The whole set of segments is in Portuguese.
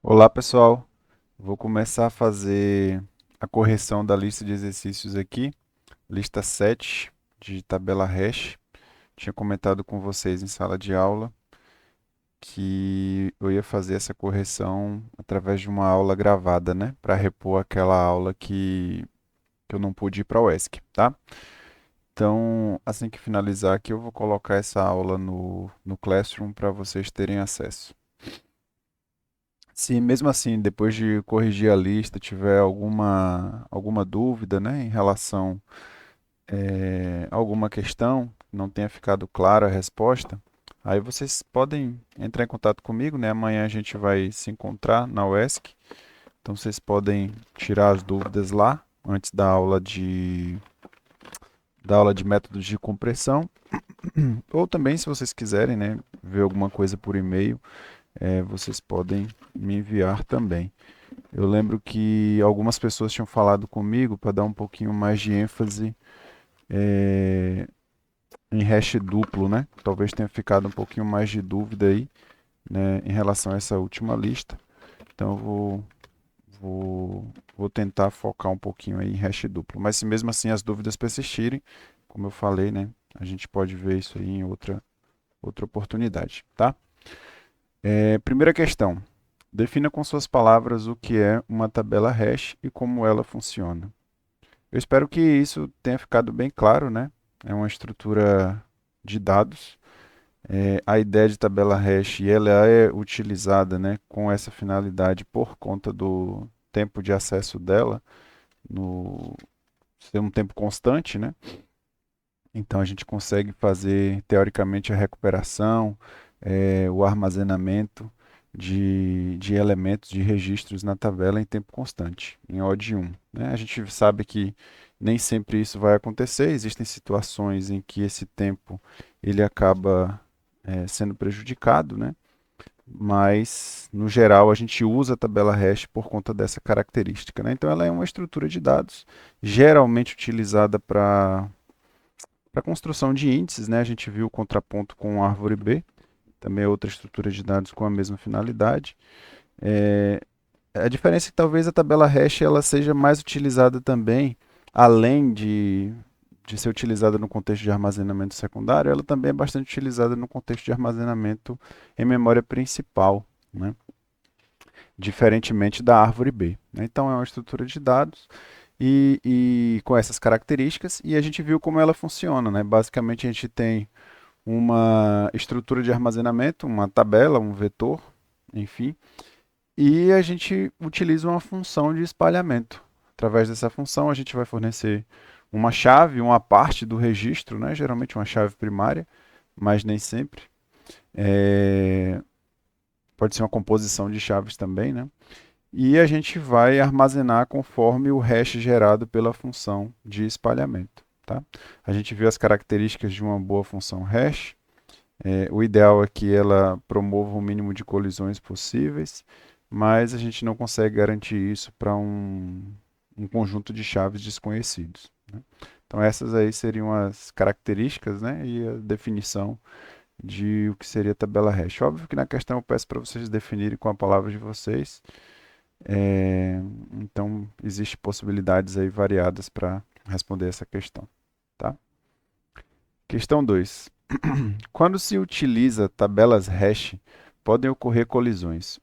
Olá, pessoal. Vou começar a fazer a correção da lista de exercícios aqui, lista 7 de tabela hash. Tinha comentado com vocês em sala de aula que eu ia fazer essa correção através de uma aula gravada, né, para repor aquela aula que eu não pude ir para o ESC, tá? Então, assim que finalizar aqui, eu vou colocar essa aula no Classroom para vocês terem acesso. Se mesmo assim, depois de corrigir a lista, tiver alguma dúvida, né, em relação a alguma questão, não tenha ficado clara a resposta, aí vocês podem entrar em contato comigo, né? Amanhã a gente vai se encontrar na UESC, então vocês podem tirar as dúvidas lá antes da aula de métodos de compressão, ou também se vocês quiserem, né, ver alguma coisa por e-mail, vocês podem me enviar também. Eu lembro que algumas pessoas tinham falado comigo para dar um pouquinho mais de ênfase eh, em hash duplo, né? Talvez tenha ficado um pouquinho mais de dúvida aí, né, em relação a essa última lista. Então eu vou tentar focar um pouquinho aí em hash duplo. Mas se mesmo assim as dúvidas persistirem, como eu falei, né, a gente pode ver isso aí em outra oportunidade, tá? Primeira questão. Defina com suas palavras o que é uma tabela hash e como ela funciona. Eu espero que isso tenha ficado bem claro, né? É uma estrutura de dados. A ideia de tabela hash ela é utilizada, né, com essa finalidade por conta do tempo de acesso dela, no ser um tempo constante, né? Então a gente consegue fazer teoricamente a recuperação, o armazenamento de elementos, de registros na tabela em tempo constante, em OD1, né? A gente sabe que nem sempre isso vai acontecer, existem situações em que esse tempo ele acaba sendo prejudicado, né? Mas no geral a gente usa a tabela hash por conta dessa característica, né? Então ela é uma estrutura de dados geralmente utilizada para construção de índices, né? A gente viu o contraponto com a árvore B, também é outra estrutura de dados com a mesma finalidade. É, a diferença é que talvez a tabela hash ela seja mais utilizada também, além de ser utilizada no contexto de armazenamento secundário, ela também é bastante utilizada no contexto de armazenamento em memória principal, né? Diferentemente da árvore B, né? Então é uma estrutura de dados e com essas características, e a gente viu como ela funciona, né? Basicamente a gente tem uma estrutura de armazenamento, uma tabela, um vetor, enfim, e a gente utiliza uma função de espalhamento. Através dessa função, a gente vai fornecer uma chave, uma parte do registro, né? Geralmente uma chave primária, mas nem sempre. É, Pode ser uma composição de chaves também, né? E a gente vai armazenar conforme o hash gerado pela função de espalhamento. Tá? A gente viu as características de uma boa função hash. O ideal é que ela promova o mínimo de colisões possíveis, mas a gente não consegue garantir isso para um conjunto de chaves desconhecidos, né? Então essas aí seriam as características, né, e a definição de o que seria tabela hash. Óbvio que na questão eu peço para vocês definirem com a palavra de vocês. É, então existem possibilidades aí variadas para responder essa questão, tá? Questão 2. Quando se utiliza tabelas hash, podem ocorrer colisões.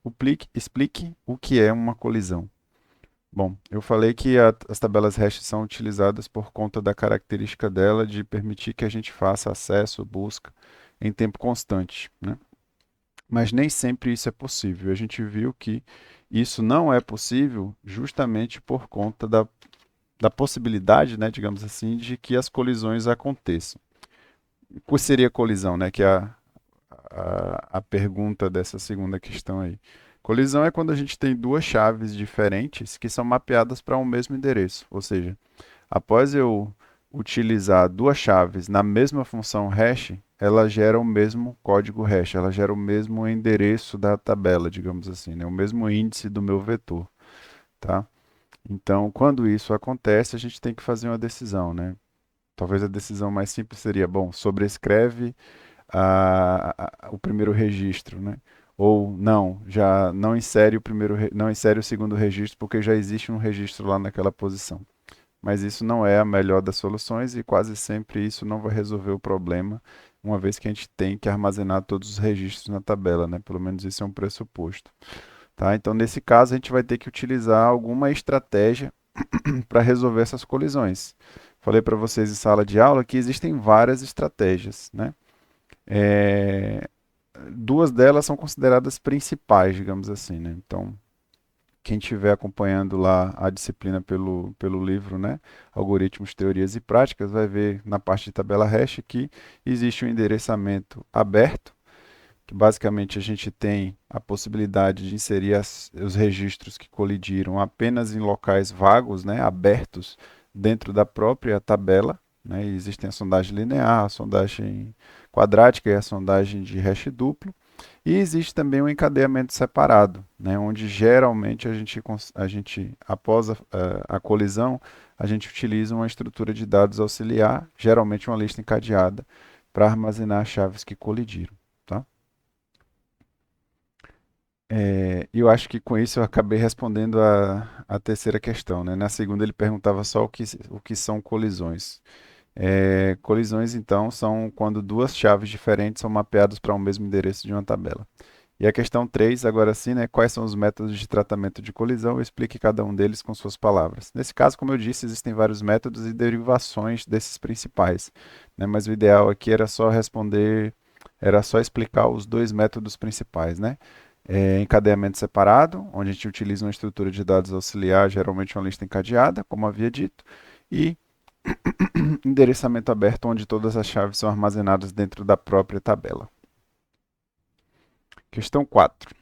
Explique o que é uma colisão. Bom, eu falei que as tabelas hash são utilizadas por conta da característica dela de permitir que a gente faça acesso, busca em tempo constante, né? Mas nem sempre isso é possível. A gente viu que isso não é possível justamente por conta da possibilidade, né, digamos assim, de que as colisões aconteçam. O que seria colisão, né, que é a pergunta dessa segunda questão aí. Colisão é quando a gente tem duas chaves diferentes que são mapeadas para um mesmo endereço. Ou seja, após eu utilizar duas chaves na mesma função hash, ela gera o mesmo código hash, ela gera o mesmo endereço da tabela, digamos assim, né? O mesmo índice do meu vetor, tá? Então, quando isso acontece, a gente tem que fazer uma decisão, né? Talvez a decisão mais simples seria, bom, sobrescreve o primeiro registro, né? Ou não, já não insere o primeiro, não insere o segundo registro porque já existe um registro lá naquela posição. Mas isso não é a melhor das soluções e quase sempre isso não vai resolver o problema, uma vez que a gente tem que armazenar todos os registros na tabela, né? Pelo menos isso é um pressuposto, tá? Então, nesse caso, a gente vai ter que utilizar alguma estratégia para resolver essas colisões. Falei para vocês em sala de aula que existem várias estratégias, né? É, duas delas são consideradas principais, digamos assim, né? Então, quem estiver acompanhando lá a disciplina pelo livro, né, Algoritmos, Teorias e Práticas, vai ver na parte de tabela hash que existe um endereçamento aberto, que basicamente a gente tem a possibilidade de inserir os registros que colidiram apenas em locais vagos, né, abertos dentro da própria tabela. Né, e existem a sondagem linear, a sondagem quadrática e a sondagem de hash duplo. E existe também um encadeamento separado, né, onde geralmente após a colisão, a gente utiliza uma estrutura de dados auxiliar, geralmente uma lista encadeada, para armazenar as chaves que colidiram. Tá? E eu acho que com isso eu acabei respondendo a terceira questão. Né? Na segunda ele perguntava só o que são colisões. Colisões, então, são quando duas chaves diferentes são mapeadas para um mesmo endereço de uma tabela. E a questão 3, agora sim, né? Quais são os métodos de tratamento de colisão? Explique cada um deles com suas palavras. Nesse caso, como eu disse, existem vários métodos e derivações desses principais, né? Mas o ideal aqui era só responder, era só explicar os dois métodos principais, né? Encadeamento separado, onde a gente utiliza uma estrutura de dados auxiliar, geralmente uma lista encadeada, como havia dito, e endereçamento aberto, onde todas as chaves são armazenadas dentro da própria tabela. Questão 4.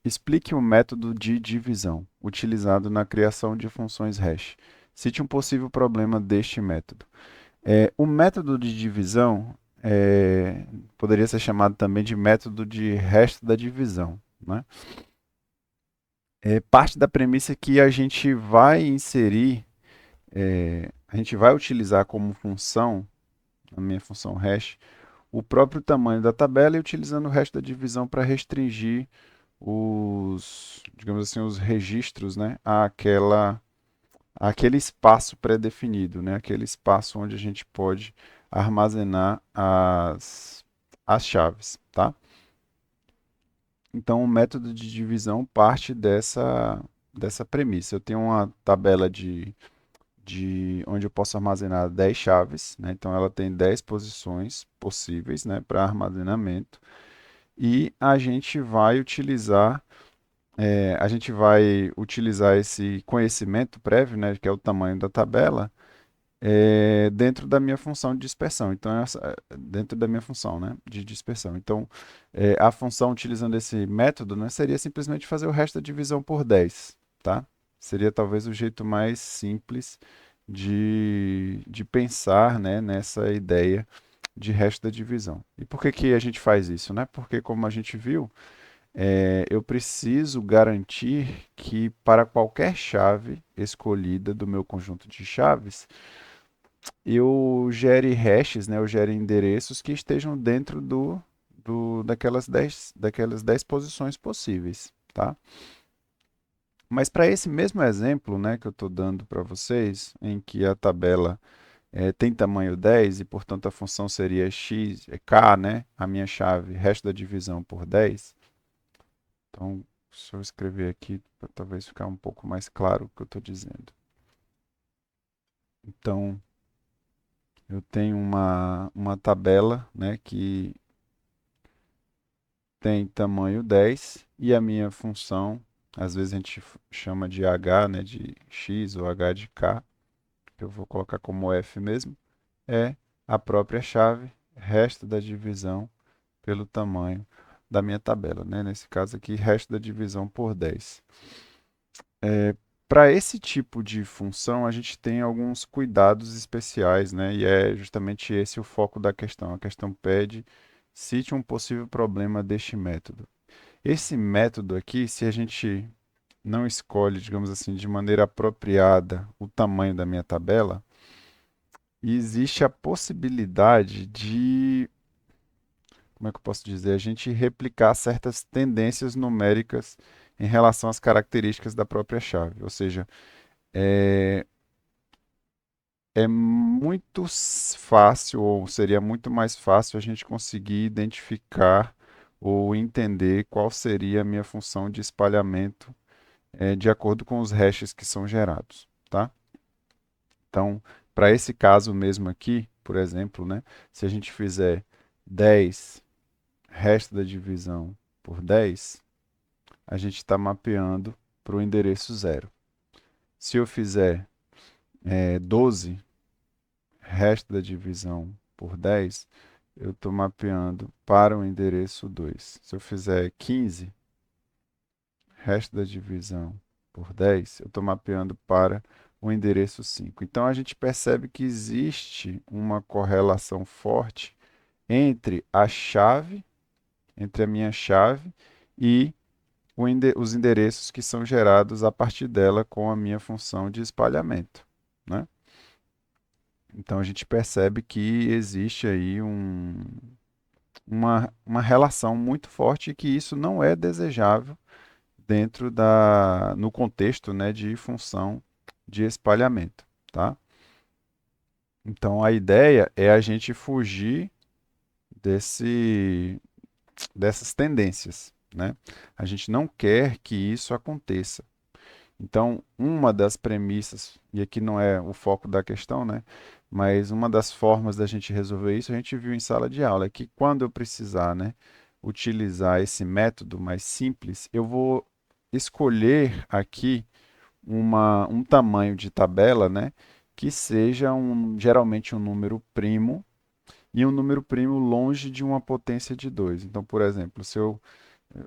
Explique o método de divisão utilizado na criação de funções hash. Cite um possível problema deste método. O método de divisão poderia ser chamado também de método de resto da divisão. Né? Parte da premissa que a gente vai inserir, a gente vai utilizar como função, a minha função hash, o próprio tamanho da tabela e utilizando o resto da divisão para restringir digamos assim, os registros, né, àquele espaço pré-definido, né, aquele espaço onde a gente pode armazenar as chaves, tá? Então, o método de divisão parte dessa premissa. Eu tenho uma tabela de onde eu posso armazenar 10 chaves, né? Então ela tem 10 posições possíveis, né, para armazenamento. E a gente vai utilizar esse conhecimento prévio, né, que é o tamanho da tabela, dentro da minha função de dispersão. Então, dentro da minha função, né, de dispersão. Então, a função utilizando esse método, né, seria simplesmente fazer o resto da divisão por 10, tá? Seria talvez o jeito mais simples de pensar, né, nessa ideia de resto da divisão. E por que que a gente faz isso, né? Porque, como a gente viu, eu preciso garantir que para qualquer chave escolhida do meu conjunto de chaves, eu gere hashes, né, eu gere endereços que estejam dentro daquelas 10 posições possíveis, tá? Mas para esse mesmo exemplo, né, que eu estou dando para vocês, em que a tabela tem tamanho 10 e, portanto, a função seria x, k, né, a minha chave, resto da divisão por 10. Então, se eu escrever aqui, para talvez ficar um pouco mais claro o que eu estou dizendo. Então, eu tenho uma tabela, né, que tem tamanho 10 e a minha função, às vezes a gente chama de h, né, de x ou h de k, que eu vou colocar como f mesmo, é a própria chave, resto da divisão pelo tamanho da minha tabela, né? Nesse caso aqui, resto da divisão por 10. Para esse tipo de função, a gente tem alguns cuidados especiais, né? E é justamente esse o foco da questão. A questão pede, cite um possível problema deste método. Esse método aqui, se a gente não escolhe, digamos assim, de maneira apropriada o tamanho da minha tabela, existe a possibilidade de como é que eu posso dizer? A gente replicar certas tendências numéricas em relação às características da própria chave. Ou seja, é, é muito fácil, ou seria muito mais fácil a gente conseguir identificar ou entender qual seria a minha função de espalhamento de acordo com os hashes que são gerados, tá? Então, para esse caso mesmo aqui, por exemplo, né, se a gente fizer 10 resto da divisão por 10, a gente está mapeando para o endereço zero. Se eu fizer 12 resto da divisão por 10, eu estou mapeando para o endereço 2. Se eu fizer 15 resto da divisão por 10, eu estou mapeando para o endereço 5. Então a gente percebe que existe uma correlação forte entre a chave, entre a minha chave e os endereços que são gerados a partir dela com a minha função de espalhamento, né? Então a gente percebe que existe aí uma relação muito forte e que isso não é desejável no contexto, né, de função de espalhamento, tá? Então a ideia é a gente fugir desse, dessas tendências, né? A gente não quer que isso aconteça. Então, uma das premissas, e aqui não é o foco da questão, né? Mas uma das formas da gente resolver isso, a gente viu em sala de aula, é que quando eu precisar, né, utilizar esse método mais simples, eu vou escolher aqui um tamanho de tabela, né, que seja geralmente um número primo e um número primo longe de uma potência de 2. Então, por exemplo, se eu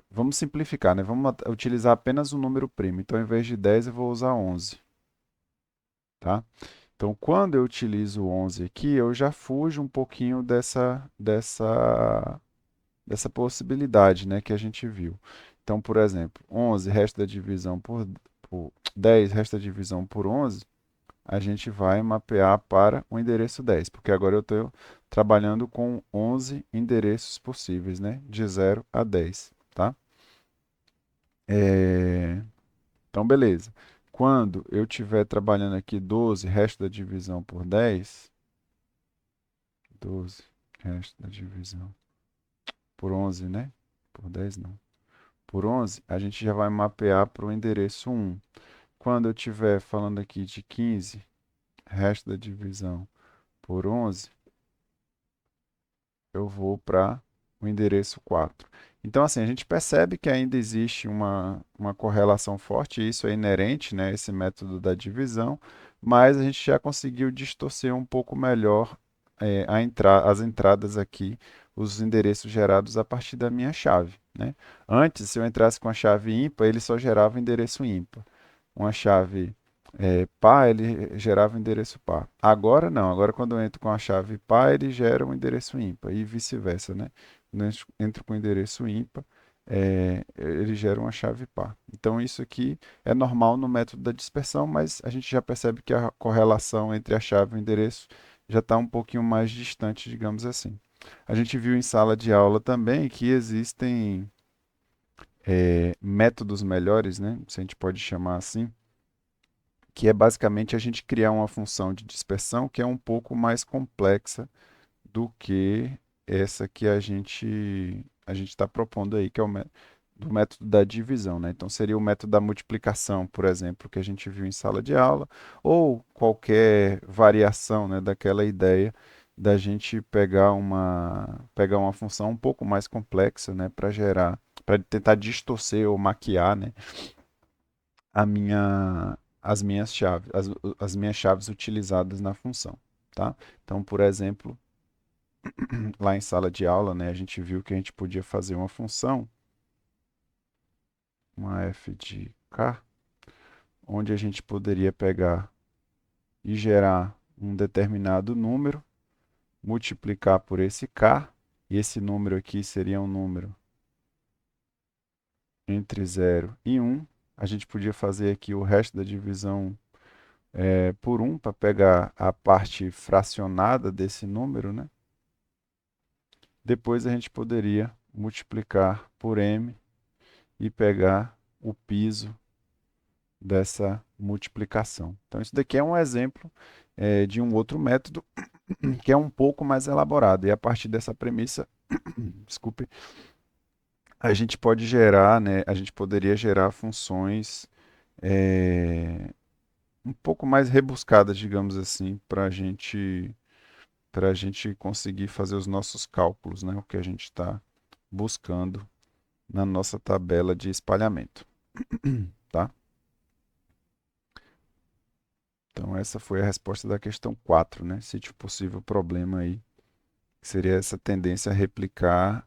vamos simplificar, né? Vamos utilizar apenas um número primo. Então, ao invés de 10, eu vou usar 11, tá? Então, quando eu utilizo o 11 aqui, eu já fujo um pouquinho dessa possibilidade, né, que a gente viu. Então, por exemplo, 11 resto da divisão por 10 resto da divisão por 11, a gente vai mapear para o endereço 10, porque agora eu estou trabalhando com 11 endereços possíveis, né, de 0 a 10, tá? É, Então, beleza. Quando eu estiver trabalhando aqui 12, resto da divisão por 10, 12, resto da divisão por 11, né? Por 10 não. Por 11, a gente já vai mapear para o endereço 1. Quando eu estiver falando aqui de 15, resto da divisão por 11, eu vou para o endereço 4. Então, assim, a gente percebe que ainda existe uma correlação forte, e isso é inerente, né, esse método da divisão, mas a gente já conseguiu distorcer um pouco melhor as entradas aqui, os endereços gerados a partir da minha chave, né? Antes, se eu entrasse com a chave ímpar, ele só gerava endereço ímpar. Uma chave par, ele gerava um endereço par. Agora não, agora quando eu entro com a chave par, ele gera um endereço ímpar e vice-versa, né? Quando eu entro com o endereço ímpar, ele gera uma chave par. Então isso aqui é normal no método da dispersão, mas a gente já percebe que a correlação entre a chave e o endereço já está um pouquinho mais distante, digamos assim. A gente viu em sala de aula também que existem métodos melhores, né? Se a gente pode chamar assim, que é basicamente a gente criar uma função de dispersão que é um pouco mais complexa do que essa que a gente está propondo aí, que é do método da divisão, né? Então seria o método da multiplicação, por exemplo, que a gente viu em sala de aula, ou qualquer variação, né, daquela ideia da gente pegar uma função um pouco mais complexa, né, para tentar distorcer ou maquiar, né, as minhas chaves utilizadas na função, tá? Então, por exemplo, lá em sala de aula, né, a gente viu que a gente podia fazer uma função, uma f de k, onde a gente poderia pegar e gerar um determinado número, multiplicar por esse k, e esse número aqui seria um número entre 0 e 1. A gente podia fazer aqui o resto da divisão por 1 para pegar a parte fracionada desse número, né? Depois a gente poderia multiplicar por m e pegar o piso dessa multiplicação. Então, isso daqui é um exemplo de um outro método que é um pouco mais elaborado. E a partir dessa premissa, desculpe, a gente pode gerar, né, a gente poderia gerar funções é, um pouco mais rebuscadas, digamos assim, para a gente conseguir fazer os nossos cálculos, né, o que a gente está buscando na nossa tabela de espalhamento, tá? Então essa foi a resposta da questão 4, né? Cite o possível problema aí, que seria essa tendência a replicar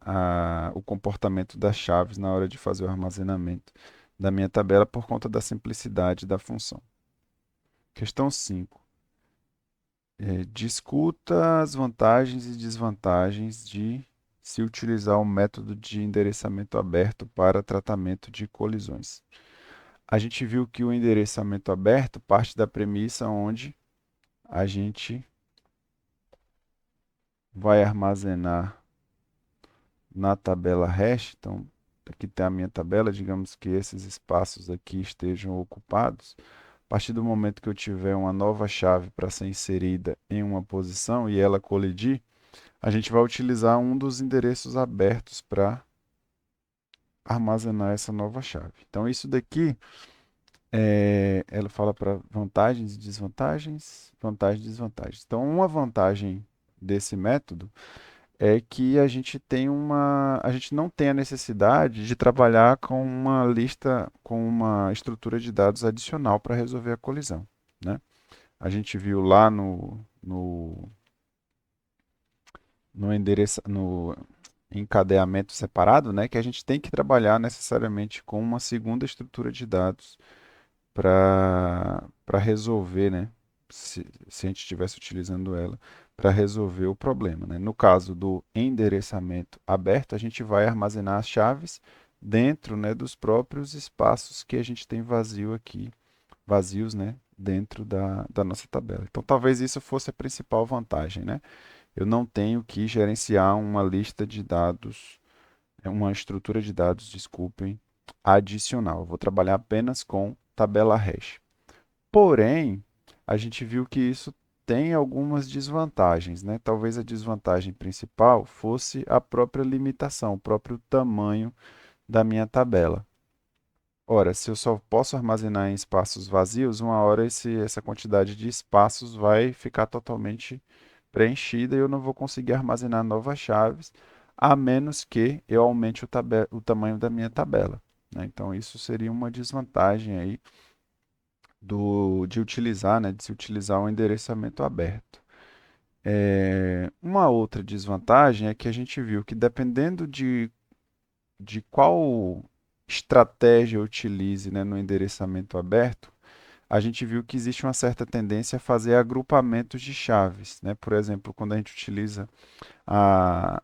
o comportamento das chaves na hora de fazer o armazenamento da minha tabela por conta da simplicidade da função. Questão 5. Discuta as vantagens e desvantagens de se utilizar o método de endereçamento aberto para tratamento de colisões. A gente viu que o endereçamento aberto parte da premissa onde a gente vai armazenar na tabela hash. Então, aqui tem a minha tabela, digamos que esses espaços aqui estejam ocupados. A partir do momento que eu tiver uma nova chave para ser inserida em uma posição e ela colidir, a gente vai utilizar um dos endereços abertos para armazenar essa nova chave. Então, isso daqui, ela fala para vantagens e desvantagens, vantagens e desvantagens. Então, uma vantagem desse método é que a gente não tem a necessidade de trabalhar com uma lista, com uma estrutura de dados adicional para resolver a colisão, né? A gente viu lá no endereço, no encadeamento separado, né, que a gente tem que trabalhar necessariamente com uma segunda estrutura de dados para resolver, né, se a gente estivesse utilizando ela para resolver o problema, né? No caso do endereçamento aberto, a gente vai armazenar as chaves dentro, né, dos próprios espaços que a gente tem vazio aqui, vazios, né, dentro da nossa tabela. Então, talvez isso fosse a principal vantagem, né? Eu não tenho que gerenciar uma lista de dados, uma estrutura de dados, desculpem, adicional. Eu vou trabalhar apenas com tabela hash. Porém, a gente viu que isso tem algumas desvantagens, né? Talvez a desvantagem principal fosse a própria limitação, o próprio tamanho da minha tabela. Ora, se eu só posso armazenar em espaços vazios, uma hora essa quantidade de espaços vai ficar totalmente preenchida e eu não vou conseguir armazenar novas chaves, a menos que eu aumente o tamanho da minha tabela, né? Então, isso seria uma desvantagem aí de utilizar, né, de se utilizar o endereçamento aberto. Uma outra desvantagem é que a gente viu que dependendo de qual estratégia eu utilize, né, no endereçamento aberto, a gente viu que existe uma certa tendência a fazer agrupamentos de chaves, né? Por exemplo, quando a gente utiliza a,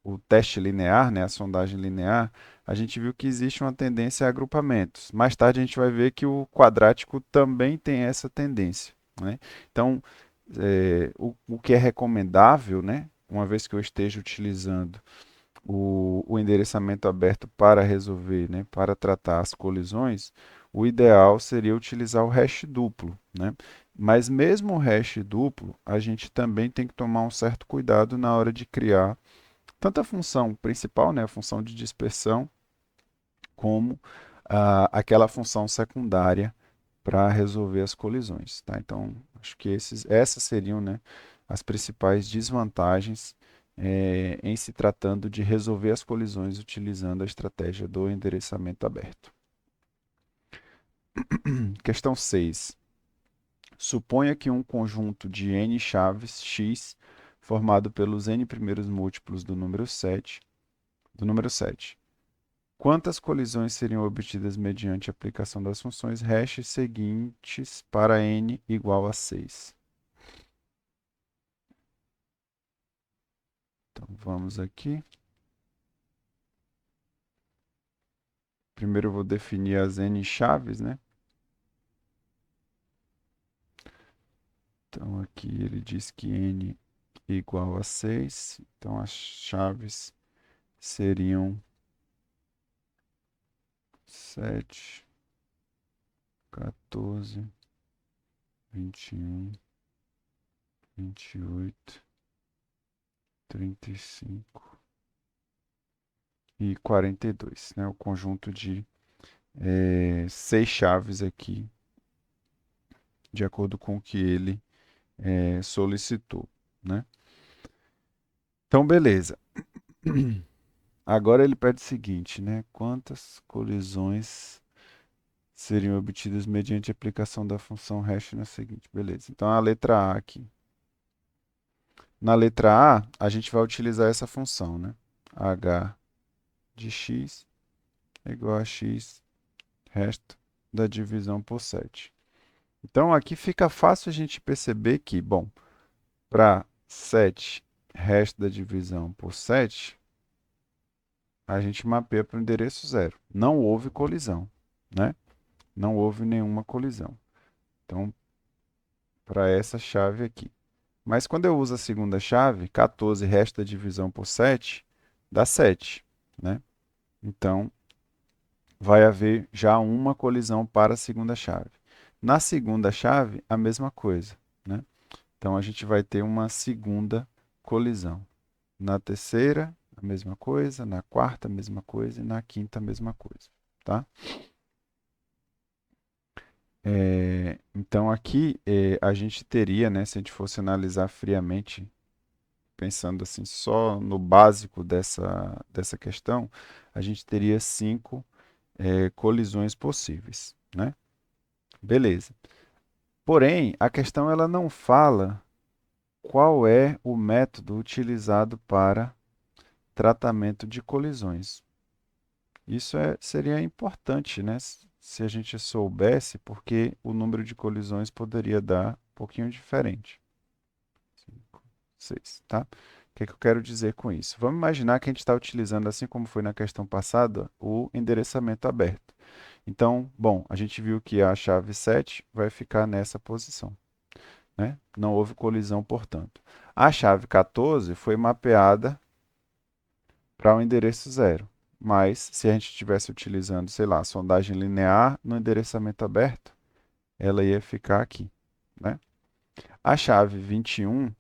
o teste linear, né, a sondagem linear, a gente viu que existe uma tendência a agrupamentos. Mais tarde a gente vai ver que o quadrático também tem essa tendência, né? Então, o que é recomendável, né, uma vez que eu esteja utilizando o endereçamento aberto para resolver, né, para tratar as colisões, o ideal seria utilizar o hash duplo, né? Mas mesmo o hash duplo, a gente também tem que tomar um certo cuidado na hora de criar tanto a função principal, né, a função de dispersão, como aquela função secundária para resolver as colisões, tá? Então, acho que essas seriam, né, as principais desvantagens em se tratando de resolver as colisões utilizando a estratégia do endereçamento aberto. Questão 6. Suponha que um conjunto de n chaves x formado pelos n primeiros múltiplos do número 7. Quantas colisões seriam obtidas mediante a aplicação das funções hash seguintes para n igual a 6? Então, vamos aqui. Primeiro eu vou definir as n chaves, né? Então, aqui ele diz que n igual a 6. Então, as chaves seriam 7, 14, 21, 28, 35 e 42, né? O conjunto de 6 chaves aqui, de acordo com o que ele solicitou, né? Então, beleza. Agora ele pede o seguinte, né? Quantas colisões seriam obtidas mediante a aplicação da função hash na seguinte? Beleza. Então, a letra A aqui. Na letra A, a gente vai utilizar essa função, né? H de x é igual a x resto da divisão por 7. Então, aqui fica fácil a gente perceber que, bom, para 7 resto da divisão por 7, a gente mapeia para o endereço 0. Não houve colisão, né? Não houve nenhuma colisão. Então, para essa chave aqui. Mas quando eu uso a segunda chave, 14 resto da divisão por 7, dá 7, né? Então, vai haver já uma colisão para a segunda chave. Na segunda chave, a mesma coisa, né? Então, a gente vai ter uma segunda colisão. Na terceira, a mesma coisa. Na quarta, a mesma coisa. E na quinta, a mesma coisa, tá? Então, aqui a gente teria, né, se a gente fosse analisar friamente, pensando assim só no básico dessa questão, a gente teria 5 colisões possíveis, né? Beleza. Porém, a questão ela não fala qual é o método utilizado para tratamento de colisões. Isso seria importante, né? Se a gente soubesse, porque o número de colisões poderia dar um pouquinho diferente. 5, 6, tá? O que é que eu quero dizer com isso? Vamos imaginar que a gente está utilizando, assim como foi na questão passada, o endereçamento aberto. Então, bom, a gente viu que a chave 7 vai ficar nessa posição, né? Não houve colisão, portanto. A chave 14 foi mapeada para o endereço 0. Mas, se a gente estivesse utilizando, sei lá, sondagem linear no endereçamento aberto, ela ia ficar aqui, né? A chave 21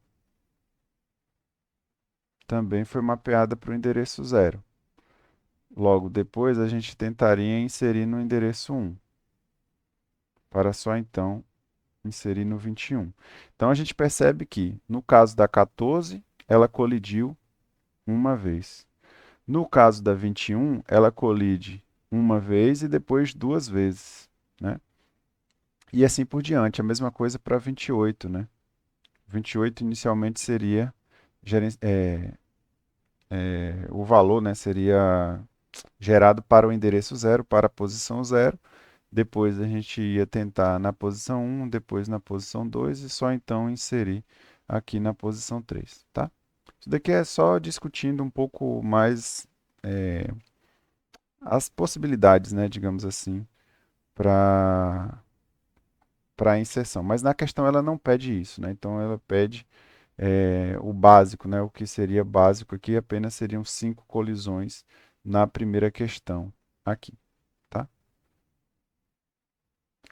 também foi mapeada para o endereço 0. Logo depois, a gente tentaria inserir no endereço 1, para só então inserir no 21. Então, a gente percebe que, no caso da 14, ela colidiu uma vez. No caso da 21, ela colide uma vez e depois duas vezes, né? E assim por diante. A mesma coisa para 28, né? 28 inicialmente seria o valor, né, seria gerado para o endereço 0, para a posição 0. Depois a gente ia tentar na posição 1, depois na posição 2 e só então inserir aqui na posição 3, tá? Isso daqui é só discutindo um pouco mais as possibilidades, né, digamos assim, para a inserção. Mas na questão ela não pede isso, né? Então ela pede o básico, né? O que seria básico aqui apenas seriam 5 colisões na primeira questão aqui, tá?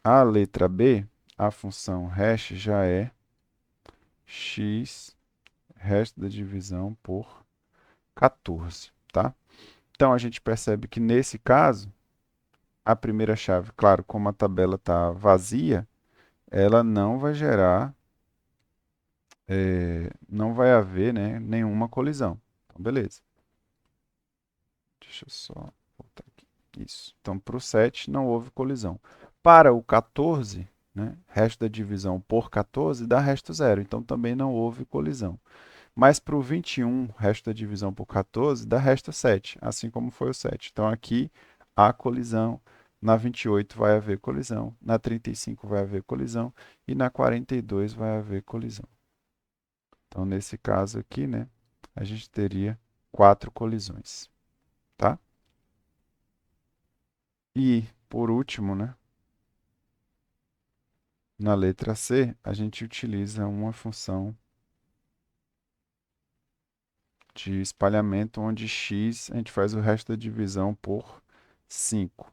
A letra B, a função hash já é x resto da divisão por 14, tá? Então a gente percebe que nesse caso, a primeira chave, claro, como a tabela está vazia, ela não vai gerar, não vai haver, né, nenhuma colisão. Então, beleza. Deixa eu só voltar aqui. Isso. Então, para o 7 não houve colisão. Para o 14, né, resto da divisão por 14 dá resto zero. Então, também não houve colisão. Mas para o 21, resto da divisão por 14 dá resto 7, assim como foi o 7. Então, aqui há colisão. Na 28 vai haver colisão. Na 35 vai haver colisão. E na 42 vai haver colisão. Então, nesse caso aqui, né, a gente teria 4 colisões, tá? E, por último, né, na letra C, a gente utiliza uma função de espalhamento, onde x a gente faz o resto da divisão por 5,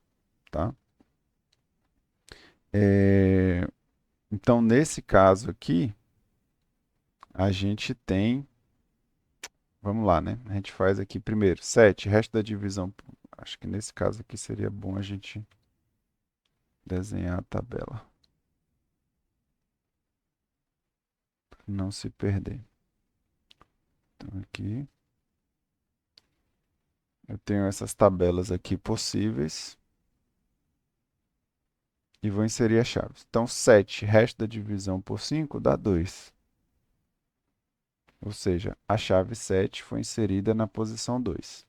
tá? Então, nesse caso aqui, a gente tem, vamos lá, né? A gente faz aqui primeiro 7, resto da divisão. Acho que nesse caso aqui seria bom a gente desenhar a tabela, para não se perder. Então, aqui eu tenho essas tabelas aqui possíveis e vou inserir as chaves. Então, 7, resto da divisão por 5 dá 2. Ou seja, a chave 7 foi inserida na posição 2.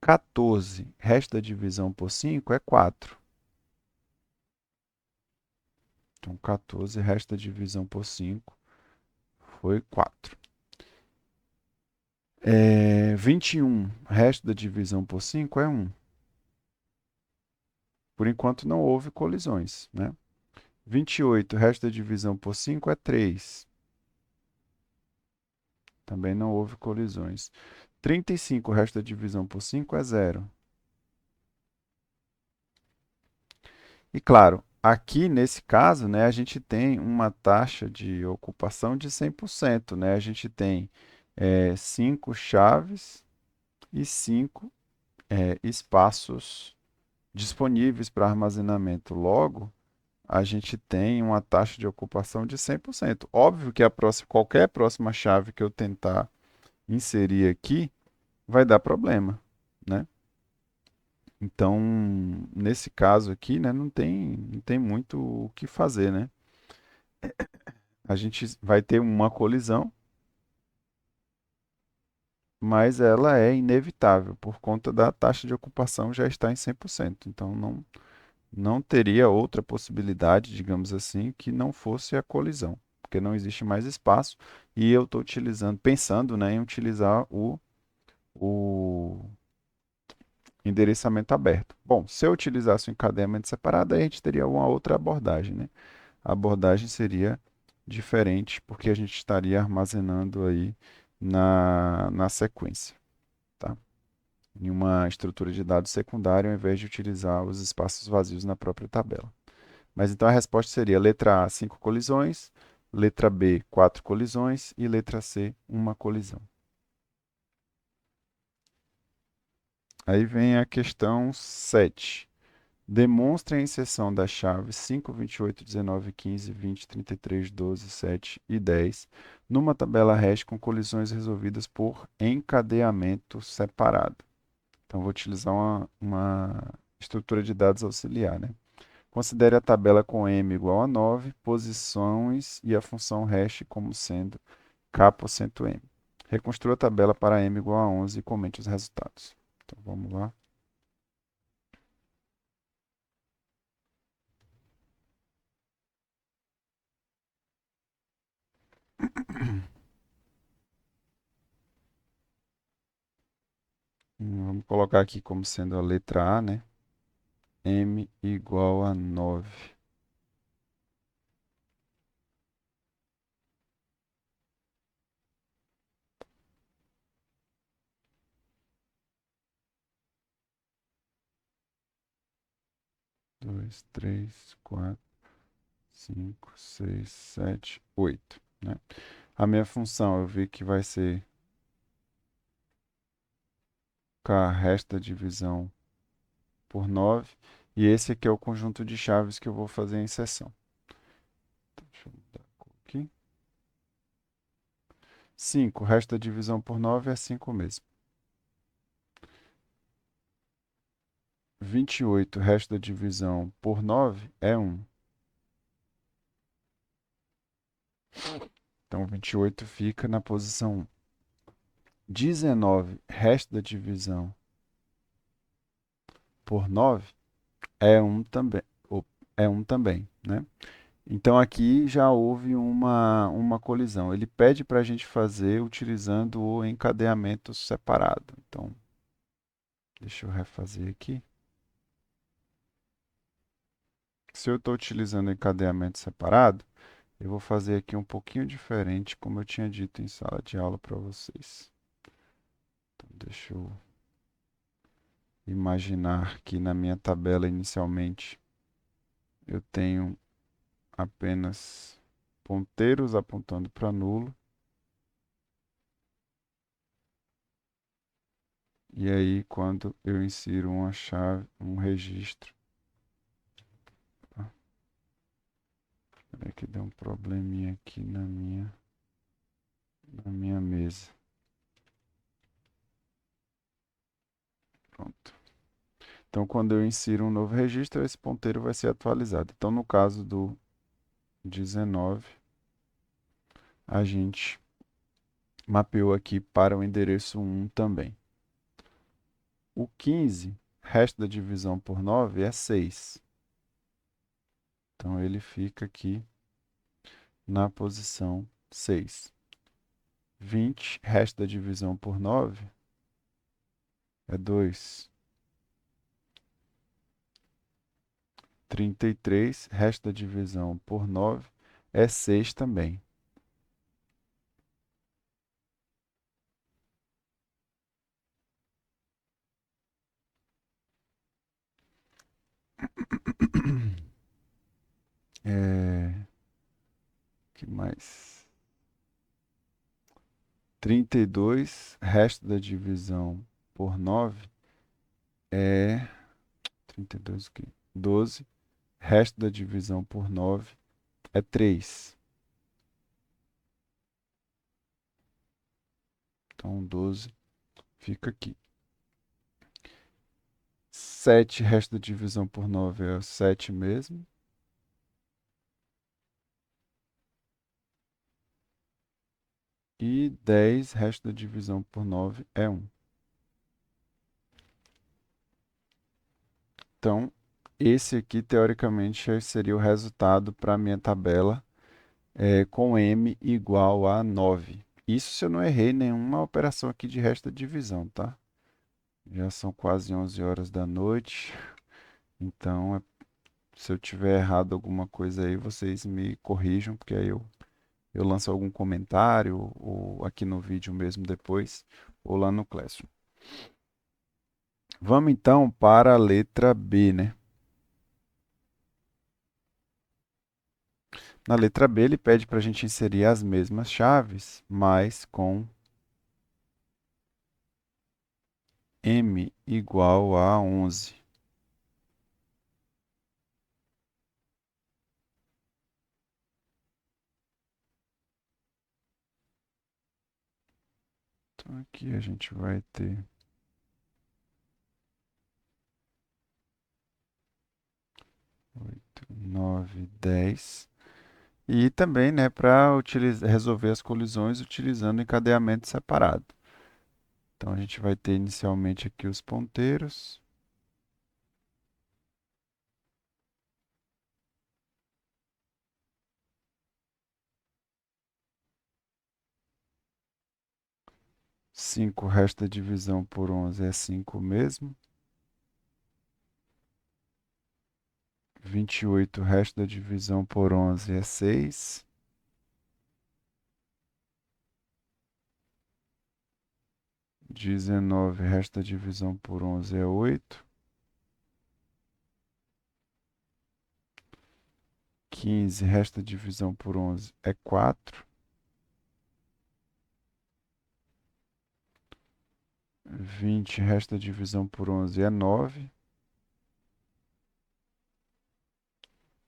14, resto da divisão por 5 é 4. Então, 14, resto da divisão por 5 foi 4. 21, resto da divisão por 5 é 1. Por enquanto não houve colisões, né? 28, resto da divisão por 5 é 3. Também não houve colisões. 35, resto da divisão por 5 é 0. E claro, aqui nesse caso, né, a gente tem uma taxa de ocupação de 100%, né? A gente tem 5 chaves e 5 espaços disponíveis para armazenamento. Logo, a gente tem uma taxa de ocupação de 100%. Óbvio que qualquer próxima chave que eu tentar inserir aqui vai dar problema, né? Então, nesse caso aqui, né, não tem muito o que fazer, né? A gente vai ter uma colisão, mas ela é inevitável por conta da taxa de ocupação já estar em 100%. Então, não teria outra possibilidade, digamos assim, que não fosse a colisão, porque não existe mais espaço e eu estou pensando, né, em utilizar o endereçamento aberto. Bom, se eu utilizasse o encadeamento separado, aí a gente teria uma outra abordagem, né? A abordagem seria diferente, porque a gente estaria armazenando aí na sequência, tá? Em uma estrutura de dados secundária, ao invés de utilizar os espaços vazios na própria tabela. Mas então a resposta seria letra A, 5 colisões, letra B, 4 colisões e letra C, uma colisão. Aí vem a questão 7. Demonstre a inserção das chaves 5, 28, 19, 15, 20, 33, 12, 7 e 10 numa tabela hash com colisões resolvidas por encadeamento separado. Então, vou utilizar uma estrutura de dados auxiliar, né? Considere a tabela com m igual a 9, posições e a função hash como sendo k%m. Reconstrua a tabela para m igual a 11 e comente os resultados. Então, vamos lá. Vamos colocar aqui como sendo a letra A, né? M igual a 9. Dois, três, quatro, cinco, seis, sete, 8, né? A minha função eu vi que vai ser k resta divisão por 9. E esse aqui é o conjunto de chaves que eu vou fazer a inserção. Então, deixa eu mudar a cor aqui. 5, resta divisão por 9 é 5 mesmo. 28, resta divisão por 9 é 1. Então, 28 fica na posição 1. 19, resto da divisão por 9 é 1 também. É 1 também, né? Então aqui já houve uma colisão. Ele pede para a gente fazer utilizando o encadeamento separado. Então, deixa eu refazer aqui. Se eu estou utilizando o encadeamento separado, eu vou fazer aqui um pouquinho diferente, como eu tinha dito em sala de aula para vocês. Deixa eu imaginar que na minha tabela inicialmente eu tenho apenas ponteiros apontando para nulo. E aí, quando eu insiro uma chave, um registro. Peraí que deu um probleminha aqui na minha mesa. Pronto. Então, quando eu insiro um novo registro, esse ponteiro vai ser atualizado. Então, no caso do 19, a gente mapeou aqui para o endereço 1 também. O 15, resto da divisão por 9 é 6. Então, ele fica aqui na posição 6. 20, resto da divisão por 9 é 2. 33, resto da divisão por 9 é 6 também. Que mais? 32, resto da divisão por 9 é 32 o quê? 12, resto da divisão por 9 é 3. Então 12 fica aqui. 7, resto da divisão por 9 é 7 mesmo. E 10, resto da divisão por 9 é 1. Então, esse aqui, teoricamente, seria o resultado para a minha tabela com m igual a 9. Isso se eu não errei nenhuma operação aqui de resto da divisão, tá? Já são quase 11 horas da noite. Então, se eu tiver errado alguma coisa aí, vocês me corrijam, porque aí eu lanço algum comentário, ou aqui no vídeo mesmo depois, ou lá no Classroom. Vamos então para a letra B, né? Na letra B, ele pede para a gente inserir as mesmas chaves, mas com m igual a 11. Então, aqui a gente vai ter 8, 9, 10. E também, né, para resolver as colisões utilizando encadeamento separado. Então, a gente vai ter inicialmente aqui os ponteiros. Cinco, resta divisão por 11 é 5 mesmo. 28, resto da divisão por 11 é 6. 19, resto da divisão por 11 é 8. 15, resto da divisão por 11 é 4. 20, resto da divisão por 11 é 9.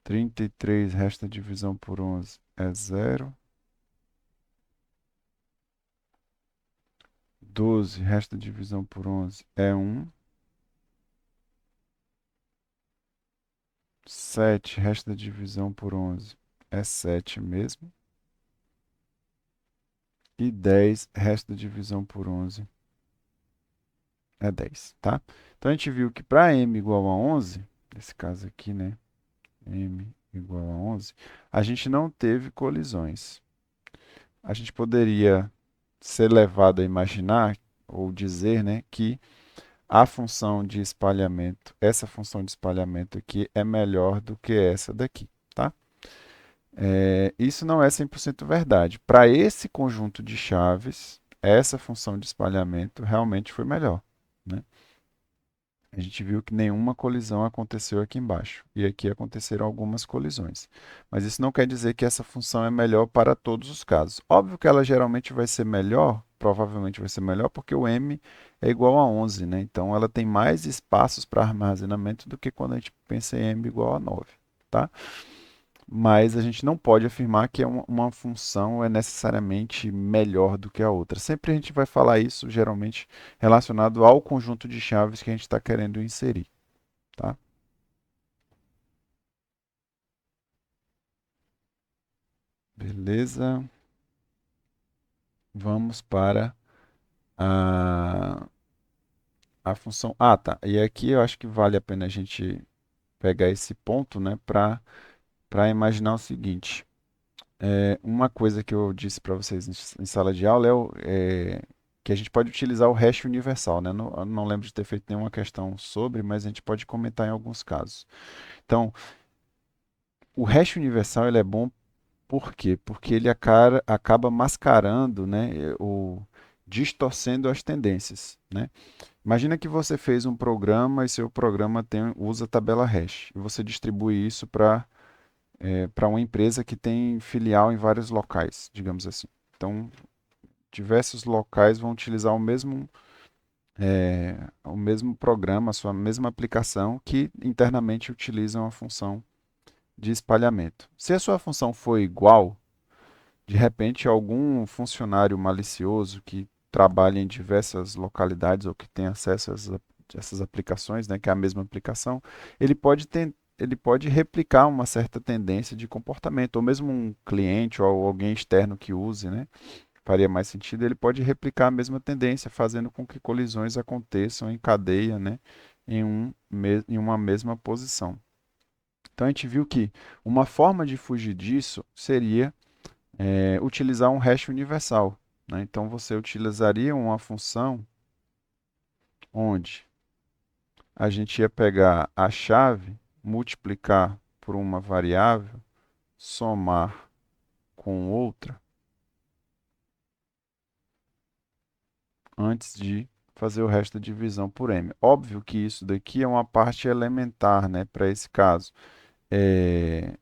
33, resto da divisão por 11 é 0. 12, resto da divisão por 11 é 1. 7, resto da divisão por 11 é 7 mesmo. E 10, resto da divisão por 11 é 10, tá? Então, a gente viu que para m igual a 11, nesse caso aqui, né? M igual a 11, a gente não teve colisões. A gente poderia ser levado a imaginar ou dizer, né, que a função de espalhamento, essa função de espalhamento aqui é melhor do que essa daqui, tá? Isso não é 100% verdade. Para esse conjunto de chaves, essa função de espalhamento realmente foi melhor, né? A gente viu que nenhuma colisão aconteceu aqui embaixo. E aqui aconteceram algumas colisões. Mas isso não quer dizer que essa função é melhor para todos os casos. Óbvio que ela geralmente vai ser melhor, provavelmente vai ser melhor, porque o m é igual a 11, né? Então ela tem mais espaços para armazenamento do que quando a gente pensa em m igual a 9, tá? Mas a gente não pode afirmar que uma função é necessariamente melhor do que a outra. Sempre a gente vai falar isso, geralmente, relacionado ao conjunto de chaves que a gente está querendo inserir, tá? Beleza. Vamos para a, a função. Ah, tá. E aqui eu acho que vale a pena a gente pegar esse ponto, né, para imaginar o seguinte. Uma coisa que eu disse para vocês em sala de aula que a gente pode utilizar o hash universal, né? Não, eu não lembro de ter feito nenhuma questão sobre, mas a gente pode comentar em alguns casos. Então, o hash universal ele é bom por quê? Porque ele acaba mascarando, né, distorcendo as tendências, né? Imagina que você fez um programa e seu programa usa tabela hash e você distribui isso para uma empresa que tem filial em vários locais, digamos assim. Então, diversos locais vão utilizar o mesmo programa, a sua mesma aplicação, que internamente utilizam a função de espalhamento. Se a sua função for igual, de repente algum funcionário malicioso que trabalha em diversas localidades ou que tem acesso a essas aplicações, né, que é a mesma aplicação, ele pode replicar uma certa tendência de comportamento, ou mesmo um cliente ou alguém externo que use, né, faria mais sentido, ele pode replicar a mesma tendência, fazendo com que colisões aconteçam em cadeia, né, em uma mesma posição. Então a gente viu que uma forma de fugir disso seria utilizar um hash universal, né? Então você utilizaria uma função onde a gente ia pegar a chave, multiplicar por uma variável, somar com outra, antes de fazer o resto da divisão por m. Óbvio que isso daqui é uma parte elementar, né, para esse caso. É...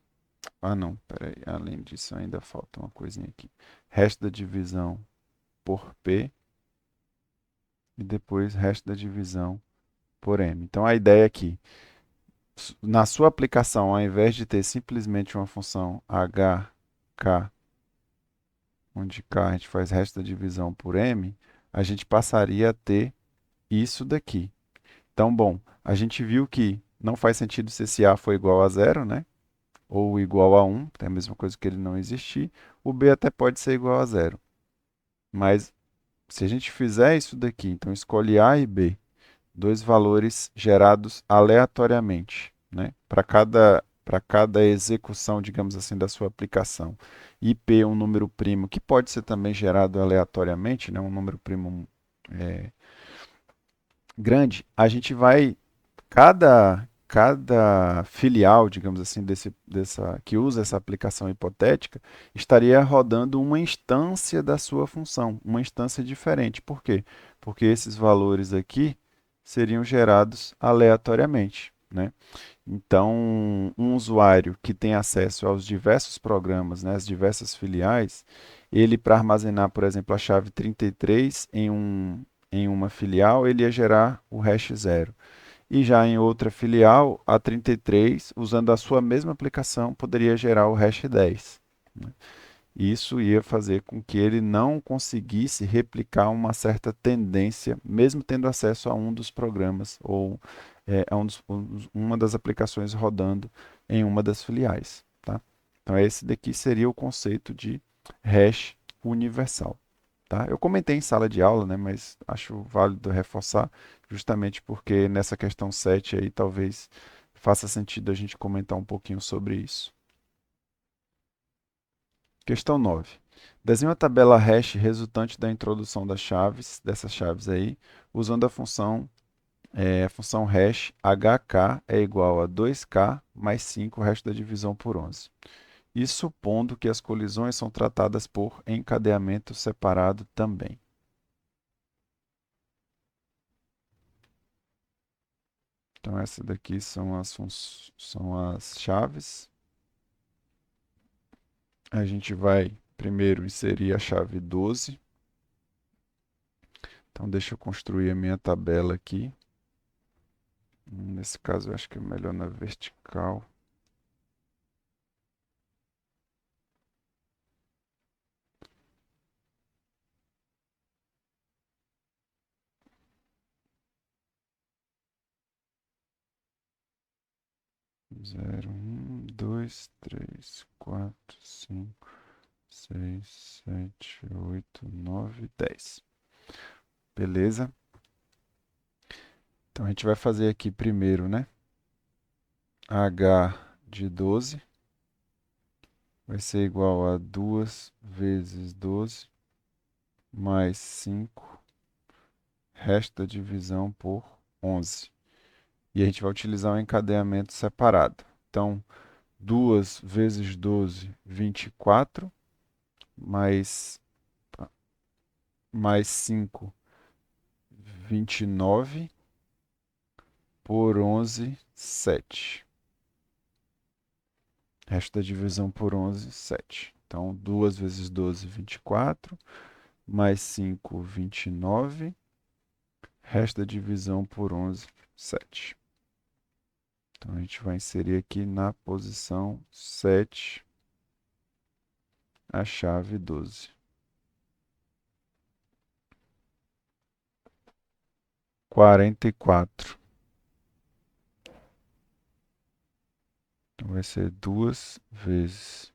Ah, não, peraí. Além disso, ainda falta uma coisinha aqui. Resto da divisão por p e depois resto da divisão por m. Então, a ideia aqui, na sua aplicação, ao invés de ter simplesmente uma função hk, onde k a gente faz resto da divisão por m, a gente passaria a ter isso daqui. Então, bom, a gente viu que não faz sentido se esse a for igual a zero, né? Ou igual a 1, é a mesma coisa que ele não existir. O b até pode ser igual a zero. Mas se a gente fizer isso daqui, então escolhe a e b, dois valores gerados aleatoriamente, né? Para cada execução, digamos assim, da sua aplicação. E P um número primo que pode ser também gerado aleatoriamente, né? Um número primo grande. A gente vai cada filial, digamos assim, que usa essa aplicação hipotética, estaria rodando uma instância da sua função, uma instância diferente. Por quê? Porque esses valores aqui seriam gerados aleatoriamente, né? Então, um usuário que tem acesso aos diversos programas, né, as diversas filiais, ele para armazenar, por exemplo, a chave 33 em uma filial, ele ia gerar o hash zero. E já em outra filial, a 33, usando a sua mesma aplicação, poderia gerar o hash 10, né? Isso ia fazer com que ele não conseguisse replicar uma certa tendência, mesmo tendo acesso a um dos programas ou a uma das aplicações rodando em uma das filiais, tá? Então, esse daqui seria o conceito de hash universal. Tá? Eu comentei em sala de aula, né, mas acho válido reforçar, justamente porque nessa questão 7 aí talvez faça sentido a gente comentar um pouquinho sobre isso. Questão 9. Desenhe uma tabela hash resultante da introdução dessas chaves aí, usando a função hash hk é igual a 2k mais 5 o resto da divisão por 11. Isso supondo que as colisões são tratadas por encadeamento separado também. Então, essa daqui são as chaves. A gente vai primeiro inserir a chave 12. Então, deixa eu construir a minha tabela aqui. Nesse caso, eu acho que é melhor na vertical. Zero, um, dois, três, quatro, cinco, seis, sete, oito, nove, 10. Beleza? Então a gente vai fazer aqui primeiro, né? H de 12 vai ser igual a 2 vezes 12 mais 5, resto da divisão por 11. E a gente vai utilizar um encadeamento separado. Então, 2 vezes 12, 24, mais, mais 5, 29, por 11, 7. Resto da divisão por 11, 7. Então, 2 vezes 12, 24, mais 5, 29. Resto da divisão por 11, 7. Então, a gente vai inserir aqui na posição 7 a chave 12. 44. Então, vai ser 2 vezes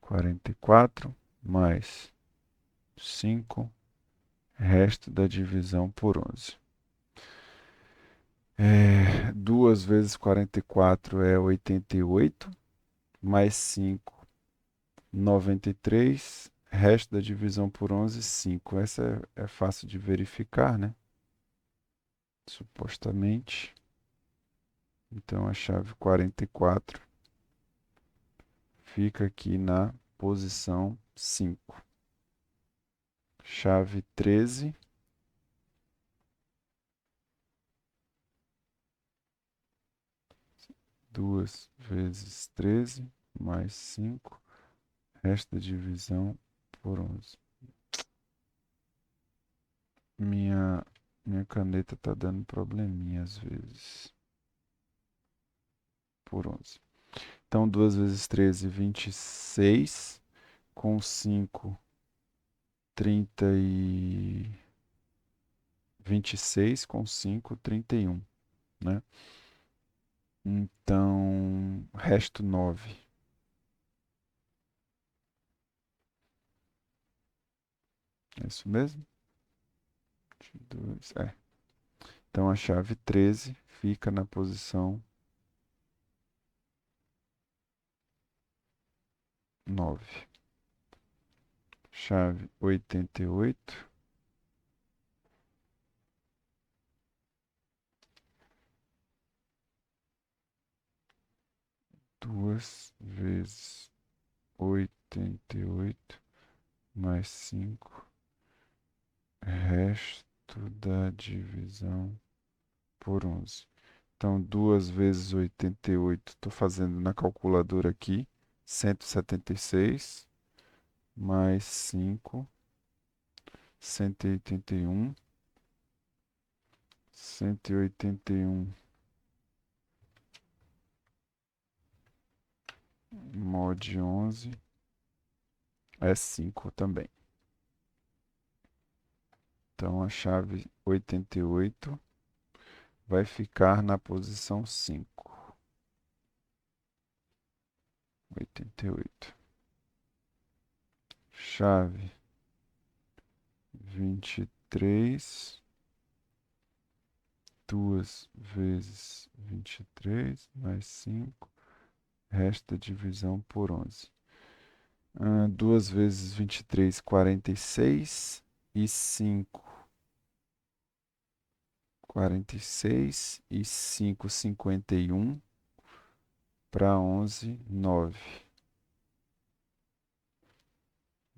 44 mais 5, resto da divisão por 11. 2 vezes 44 é 88, mais 5, 93, resto da divisão por 11, 5. Essa é fácil de verificar, né? Supostamente. Então, a chave 44 fica aqui na posição 5. Chave 13. 2 vezes 13, mais 5, resto da divisão por 11. Minha caneta está dando probleminha às vezes. Por 11. Então, 2 vezes 13, 26. Com 5, 30 e... 26. Com 5, 31. Né? Então, resto 9. É isso mesmo? 22, é. Então, a chave 13 fica na posição 9. Chave 88. 2 vezes 88 mais 5, resto da divisão por 11. Então, 2 vezes 88, estou fazendo na calculadora aqui, 176, mais 5, 181, 181 mod 11 é 5 também. Então, a chave 88 vai ficar na posição 5. 88. Chave 23. 2 vezes 23 mais 5. Resta divisão por 11. 2 vezes 23, 46. E 5, 46. E 5, 51. Para 11, 9.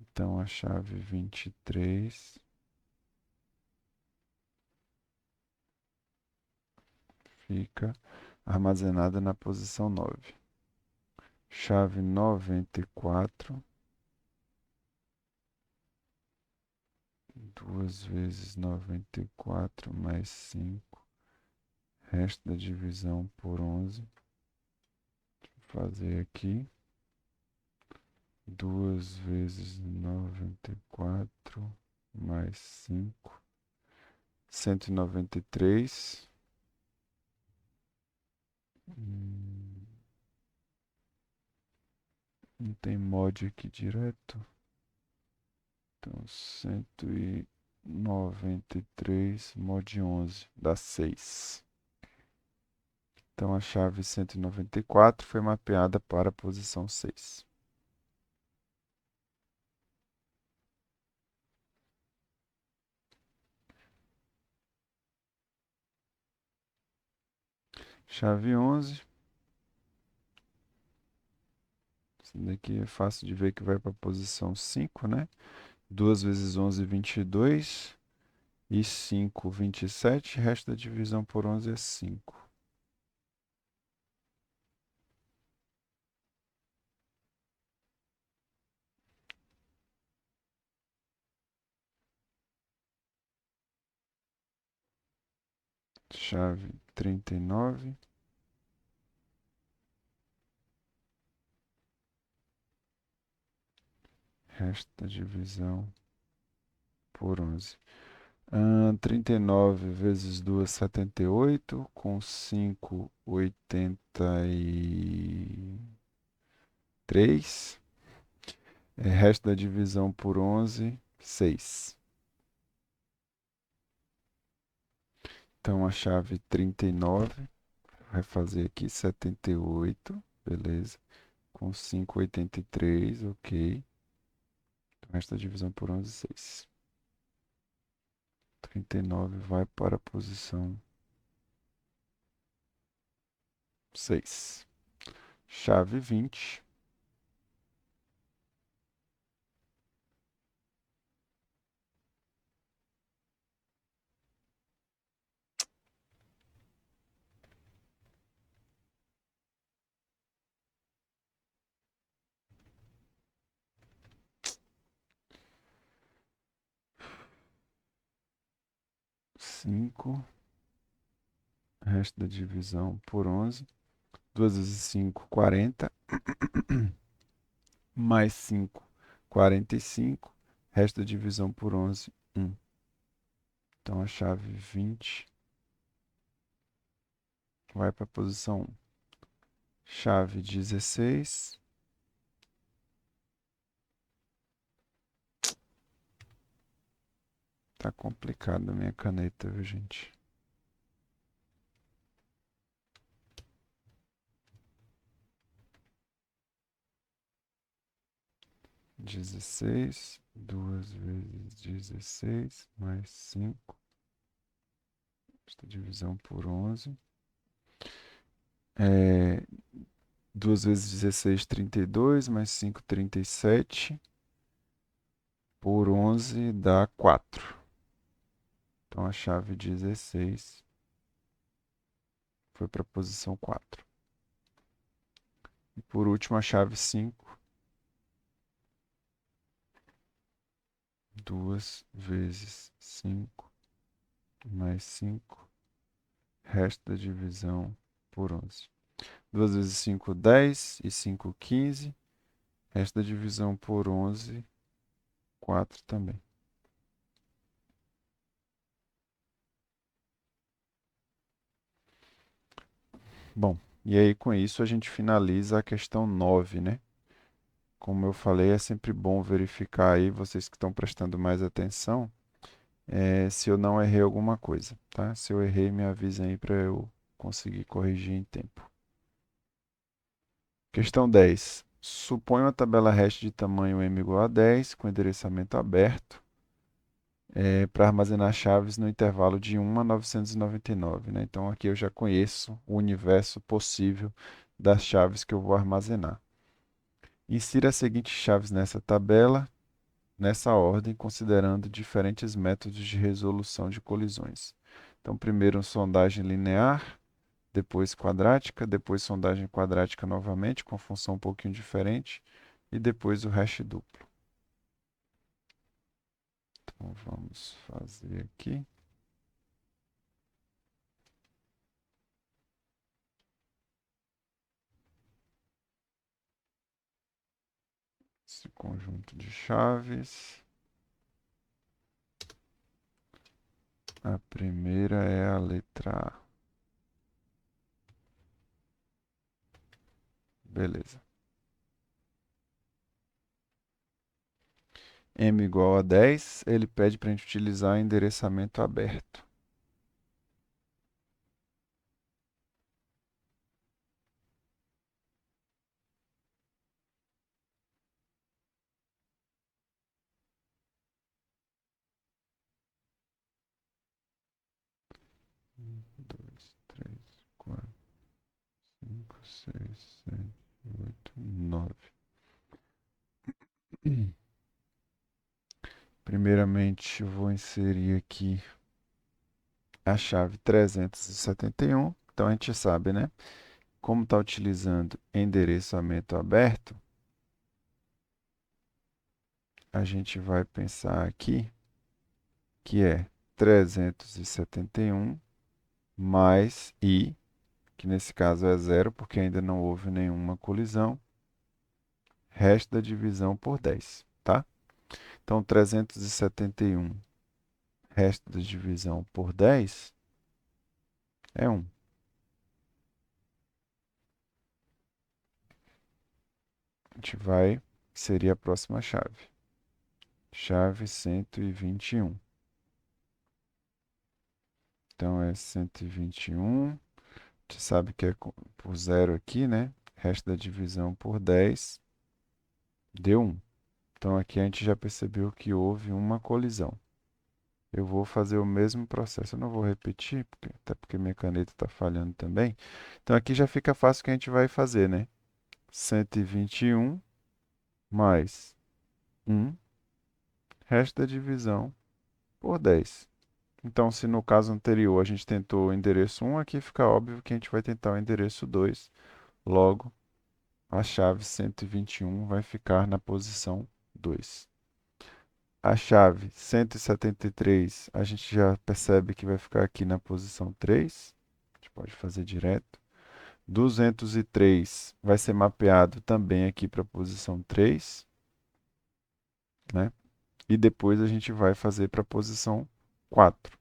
Então, a chave 23 fica armazenada na posição 9. Chave 94, 2 vezes 94 mais 5, resto da divisão por 11. Vou fazer aqui. 2 vezes 94 mais 5, 193. Não tem mod aqui direto. Então, 193 mod 11 dá 6. Então, a chave 194 foi mapeada para a posição 6. Chave 11. Isso daqui é fácil de ver que vai para a posição 5, né? 2 vezes 11, 22. E 5, 27. Resto da divisão por 11 é 5. Chave 39. Resto da divisão por 11. 39 vezes 2, 78. Com 5, 83. Resto da divisão por 11, 6. Então, a chave 39 vai fazer aqui 78. Beleza. Com 5, 83. Ok. Então, resto da divisão por 11, 6. 39 vai para a posição 6. Chave 20. 5. Resto da divisão por 11. 2 vezes 5, 40. Mais 5, 45. Resto da divisão por 11, 1. Então, a chave 20 vai para a posição 1. Chave 16. Tá complicado a minha caneta, viu, gente? Dezesseis, 2 vezes 16, mais 5. Esta divisão por 11. 2 vezes 16, 32, mais 5, 37. Por 11 dá 4. Então, a chave 16 foi para a posição 4. E por último, a chave 5. 2 vezes 5 mais 5. Resto da divisão por 11. 2 vezes 5, 10. E 5, 15. Resto da divisão por 11, 4 também. Bom, e aí com isso a gente finaliza a questão 9, né? Como eu falei, é sempre bom verificar aí, vocês que estão prestando mais atenção, se eu não errei alguma coisa, tá? Se eu errei, me avisem aí para eu conseguir corrigir em tempo. Questão 10. Suponha uma tabela hash de tamanho m igual a 10, com endereçamento aberto, para armazenar chaves no intervalo de 1 a 999, né? Então aqui eu já conheço o universo possível das chaves que eu vou armazenar. Insira as seguintes chaves nessa tabela, nessa ordem, considerando diferentes métodos de resolução de colisões. Então, primeiro, sondagem linear, depois quadrática, depois sondagem quadrática novamente, com função um pouquinho diferente, e depois o hash duplo. Então vamos fazer aqui. Esse conjunto de chaves. A primeira é a letra A. Beleza. M igual a 10, ele pede para a gente utilizar endereçamento aberto. Um, dois, três, quatro, cinco, seis, sete, oito, 9. Primeiramente, eu vou inserir aqui a chave 371. Então, a gente sabe, né? Como está utilizando endereçamento aberto, a gente vai pensar aqui que é 371 mais i, que nesse caso é zero, porque ainda não houve nenhuma colisão, resto da divisão por 10, tá? Então, 371 resto da divisão por 10 é 1. A gente vai inserir a próxima chave. Chave 121. Então, é 121. A gente sabe que é por zero aqui, né? Resto da divisão por 10 deu 1. Então, aqui a gente já percebeu que houve uma colisão. Eu vou fazer o mesmo processo. Eu não vou repetir, até porque minha caneta está falhando também. Então, aqui já fica fácil o que a gente vai fazer, né? 121 mais 1, resto da divisão por 10. Então, se no caso anterior a gente tentou o endereço 1, aqui fica óbvio que a gente vai tentar o endereço 2. Logo, a chave 121 vai ficar na posição 2. A chave 173, a gente já percebe que vai ficar aqui na posição 3. A gente pode fazer direto. 203 vai ser mapeado também aqui para a posição 3, né? E depois a gente vai fazer para a posição 4.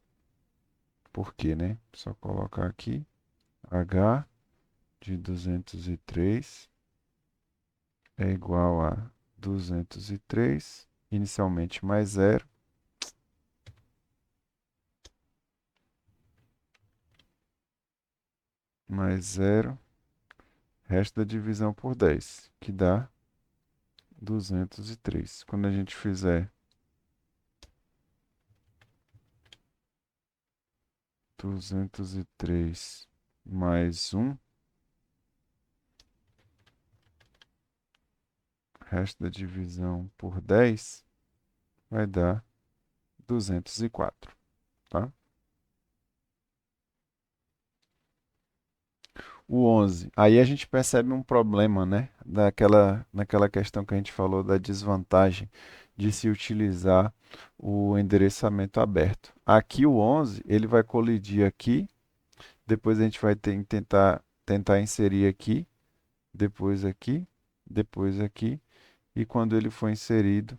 Por quê, né? Só colocar aqui H de 203 é igual a 203, inicialmente mais zero, mais zero, resto da divisão por 10, que dá 203. Quando a gente fizer 203 mais 1, resto da divisão por 10, vai dar 204, tá? O 11. Aí a gente percebe um problema, né? Naquela questão que a gente falou da desvantagem de se utilizar o endereçamento aberto. Aqui o 11, ele vai colidir aqui, depois a gente vai tentar inserir aqui, depois aqui, e quando ele for inserido,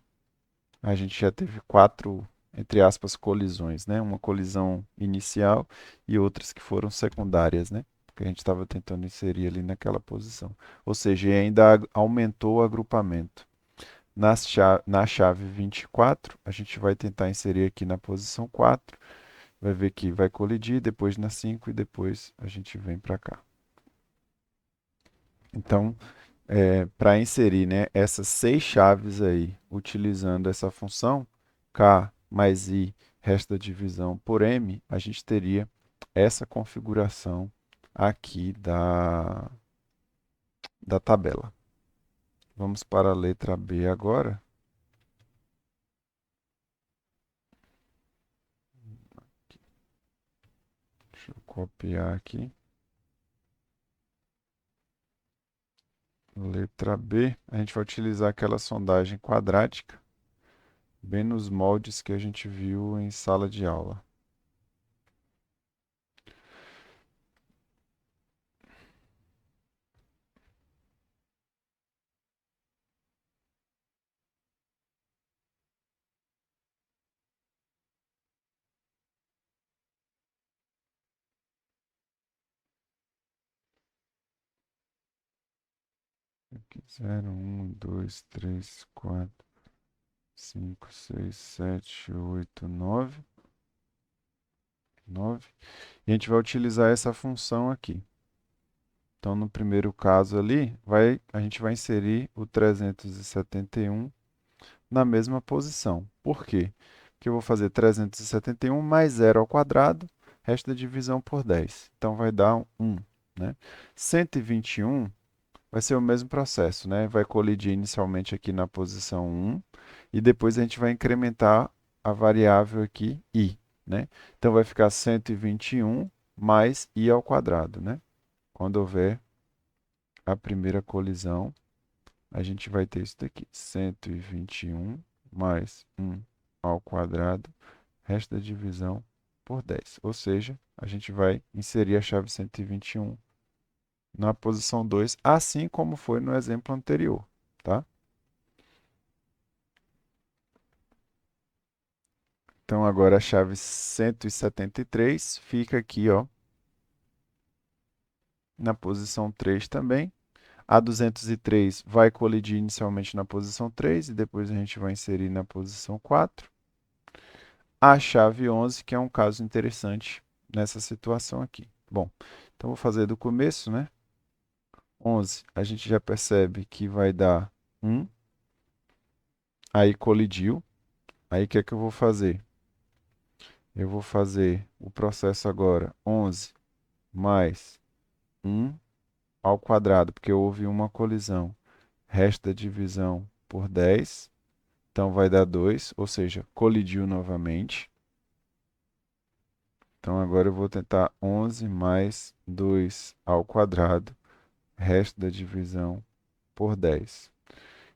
a gente já teve quatro, entre aspas, colisões, né? Uma colisão inicial e outras que foram secundárias, né? Porque a gente estava tentando inserir ali naquela posição. Ou seja, ainda aumentou o agrupamento. Na chave 24, a gente vai tentar inserir aqui na posição 4. Vai ver que vai colidir, depois na 5 e depois a gente vem para cá. Então, para inserir, né, essas 6 chaves aí, utilizando essa função, K mais I, resto da divisão por M, a gente teria essa configuração aqui da tabela. Vamos para a letra B agora. Deixa eu copiar aqui. Letra B, a gente vai utilizar aquela sondagem quadrática, bem nos moldes que a gente viu em sala de aula. Aqui, 0, 1, 2, 3, 4, 5, 6, 7, 8, 9. 9. E a gente vai utilizar essa função aqui. Então, no primeiro caso ali, a gente vai inserir o 371 na mesma posição. Por quê? Porque eu vou fazer 371 mais 0 ao quadrado, resta divisão por 10. Então, vai dar 1, né? 121 vai ser o mesmo processo, né? Vai colidir inicialmente aqui na posição 1 e depois a gente vai incrementar a variável aqui i, né? Então vai ficar 121 mais i ao quadrado, né? Quando houver a primeira colisão, a gente vai ter isso daqui, 121 mais 1 ao quadrado, resto da divisão por 10. Ou seja, a gente vai inserir a chave 121 na posição 2, assim como foi no exemplo anterior, tá? Então agora a chave 173 fica aqui, ó, na posição 3 também. A 203 vai colidir inicialmente na posição 3 e depois a gente vai inserir na posição 4. A chave 11, que é um caso interessante nessa situação aqui. Bom, então vou fazer do começo, né? 11, a gente já percebe que vai dar 1, aí colidiu. Aí o que é que eu vou fazer? Eu vou fazer o processo agora 11 mais 1 ao quadrado, porque houve uma colisão. Resta divisão por 10, então vai dar 2, ou seja, colidiu novamente. Então agora eu vou tentar 11 mais 2 ao quadrado, resto da divisão por 10.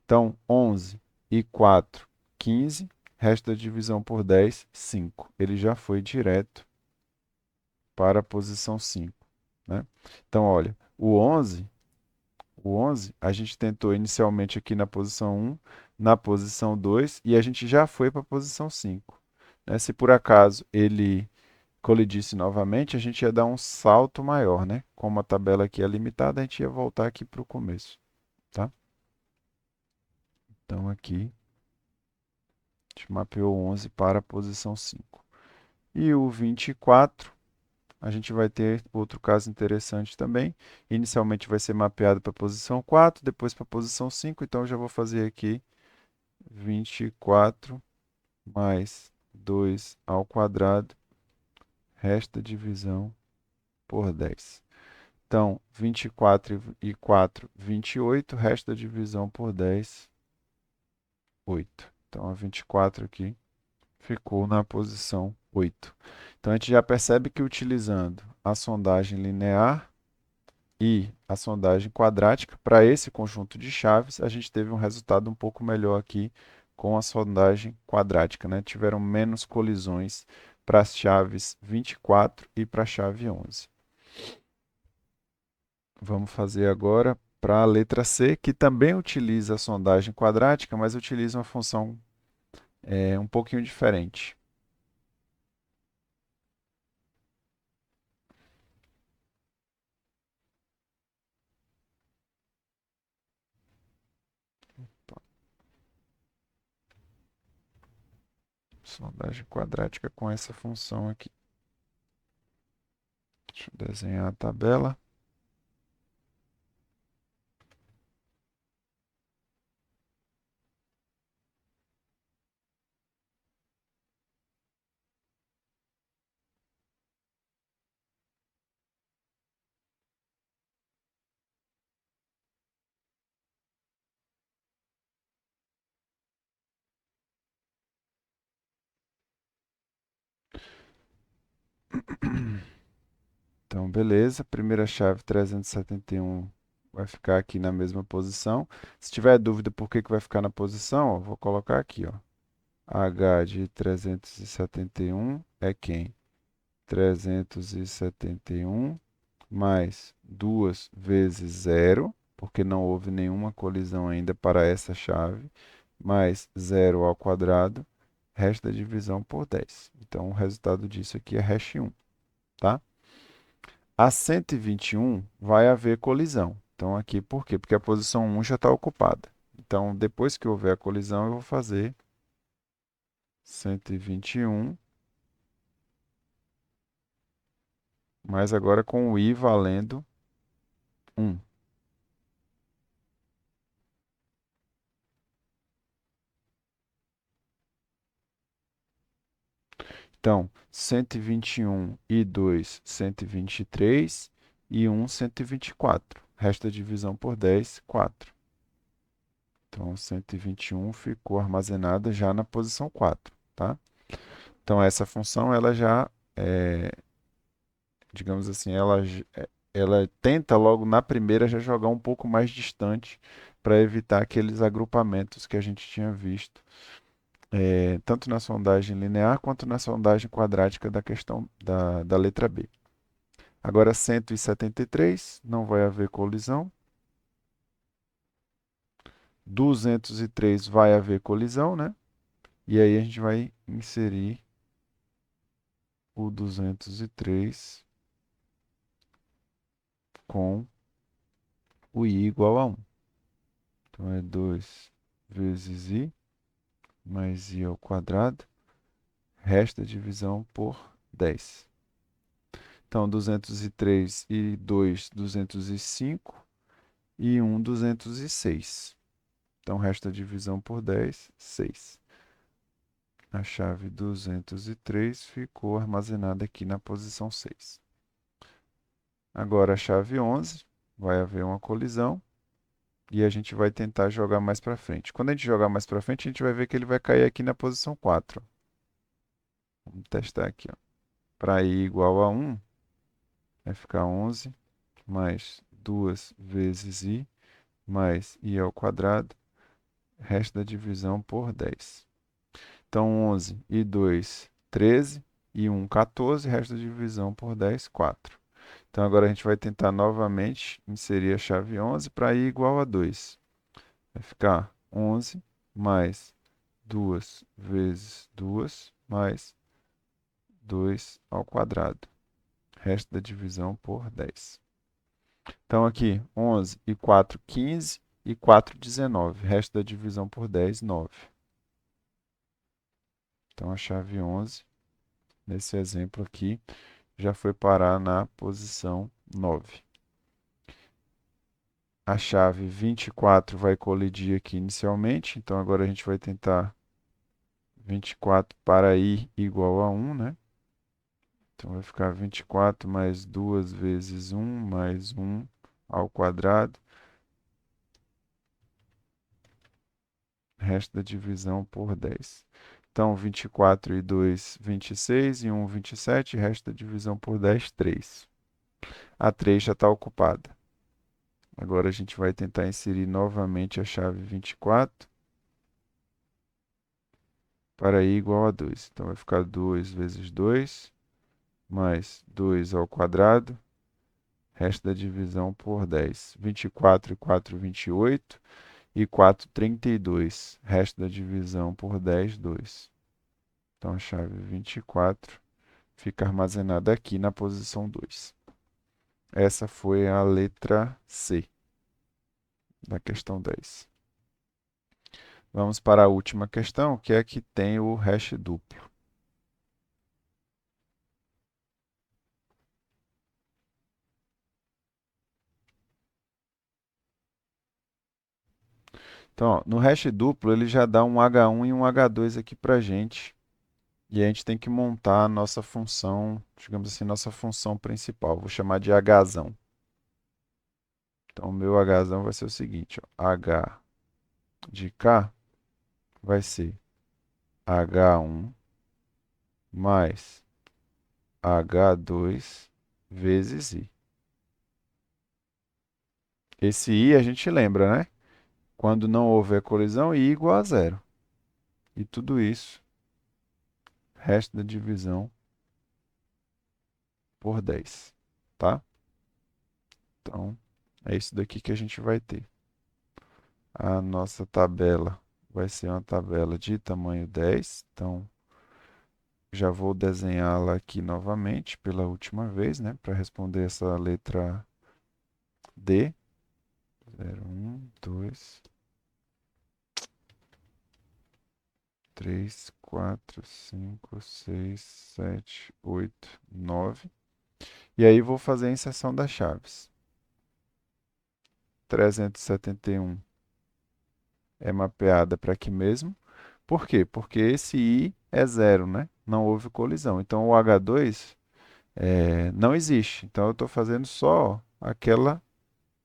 Então 11 e 4, 15, resto da divisão por 10, 5. Ele já foi direto para a posição 5, né? Então olha, o onze, a gente tentou inicialmente aqui na posição 1, na posição 2, e a gente já foi para a posição 5, né? Se por acaso ele colidisse novamente, a gente ia dar um salto maior, né? Como a tabela aqui é limitada, a gente ia voltar aqui para o começo, tá? Então aqui, a gente mapeou o 11 para a posição 5. E o 24, a gente vai ter outro caso interessante também. Inicialmente vai ser mapeado para a posição 4, depois para a posição 5, então eu já vou fazer aqui 24 mais 2 ao quadrado, resta divisão por 10. Então, 24 e 4, 28, resta divisão por 10, 8. Então, a 24 aqui ficou na posição 8. Então, a gente já percebe que utilizando a sondagem linear e a sondagem quadrática, para esse conjunto de chaves, a gente teve um resultado um pouco melhor aqui com a sondagem quadrática, né? Tiveram menos colisões para as chaves 24 e para a chave 11. Vamos fazer agora para a letra C, que também utiliza a sondagem quadrática, mas utiliza uma função um pouquinho diferente. Sondagem quadrática com essa função aqui. Deixa eu desenhar a tabela. Então, beleza. Primeira chave 371 vai ficar aqui na mesma posição. Se tiver dúvida por que que vai ficar na posição, ó, vou colocar aqui, ó. H de 371 é quem? 371 mais 2 vezes zero, porque não houve nenhuma colisão ainda para essa chave, mais zero ao quadrado, resto da divisão por 10. Então, o resultado disso aqui é hash 1, tá? A 121 vai haver colisão. Então, aqui por quê? Porque a posição 1 já está ocupada. Então, depois que houver a colisão, eu vou fazer 121, mas agora com o i valendo 1. Então, 121 e 2, 123 e 1, 124. Resta a divisão por 10, 4. Então, 121 ficou armazenada já na posição 4, tá? Então, essa função, ela já, digamos assim, ela tenta logo na primeira já jogar um pouco mais distante para evitar aqueles agrupamentos que a gente tinha visto, tanto na sondagem linear quanto na sondagem quadrática da questão da letra B. Agora 173, não vai haver colisão. 203 vai haver colisão, né? E aí a gente vai inserir o 203 com o i igual a 1. Então é 2 vezes i mais i ao quadrado, resta a divisão por 10. Então 203 e 2, 205 e 1, 206. Então resta a divisão por 10, 6. A chave 203 ficou armazenada aqui na posição 6. Agora a chave 11, vai haver uma colisão e a gente vai tentar jogar mais para frente. Quando a gente jogar mais para frente, a gente vai ver que ele vai cair aqui na posição 4. Vamos testar aqui. Para i igual a 1, vai ficar 11 mais 2 vezes i mais i ao quadrado, resto da divisão por 10. Então 11 e 2, 13 e 1, 14, resto da divisão por 10, 4. Então agora a gente vai tentar novamente inserir a chave 11 para i igual a 2. Vai ficar 11 mais 2 vezes 2 mais 2 ao quadrado. Resto da divisão por 10. Então aqui 11 e 4, 15 e 4, 19. Resto da divisão por 10, 9. Então a chave 11, nesse exemplo aqui, já foi parar na posição 9. A chave 24 vai colidir aqui inicialmente, então agora a gente vai tentar 24 para i igual a 1, né? Então vai ficar 24 mais 2 vezes 1 mais 1 ao quadrado, resto da divisão por 10. Então 24 e 2, 26 e 1, 27, resto da divisão por 10, 3. A 3 já está ocupada. Agora a gente vai tentar inserir novamente a chave 24 para i igual a 2. Então vai ficar 2 vezes 2 mais 2 ao quadrado, resto da divisão por 10. 24 e 4, 28 e 4, 32. Resto da divisão por 10, 2. Então a chave 24 fica armazenada aqui na posição 2. Essa foi a letra C da questão 10. Vamos para a última questão, que é a que tem o hash duplo. Então, ó, no hash duplo, ele já dá um H1 e um H2 aqui para a gente. E a gente tem que montar a nossa função, digamos assim, nossa função principal. Vou chamar de Hzão. Então, o meu Hzão vai ser o seguinte, ó, H de K vai ser H1 mais H2 vezes I. Esse i a gente lembra, né? Quando não houver colisão, i igual a zero. E tudo isso, resto da divisão por 10, tá? Então, é isso daqui que a gente vai ter. A nossa tabela vai ser uma tabela de tamanho 10. Então, já vou desenhá-la aqui novamente pela última vez, né? Para responder essa letra D. 0, 1, 2, 3, 4, 5, 6, 7, 8, 9. E aí vou fazer a inserção das chaves. 371 é mapeada para aqui mesmo. Por quê? Porque esse i é zero, né? Não houve colisão. Então o H2 não existe. Então eu estou fazendo só aquela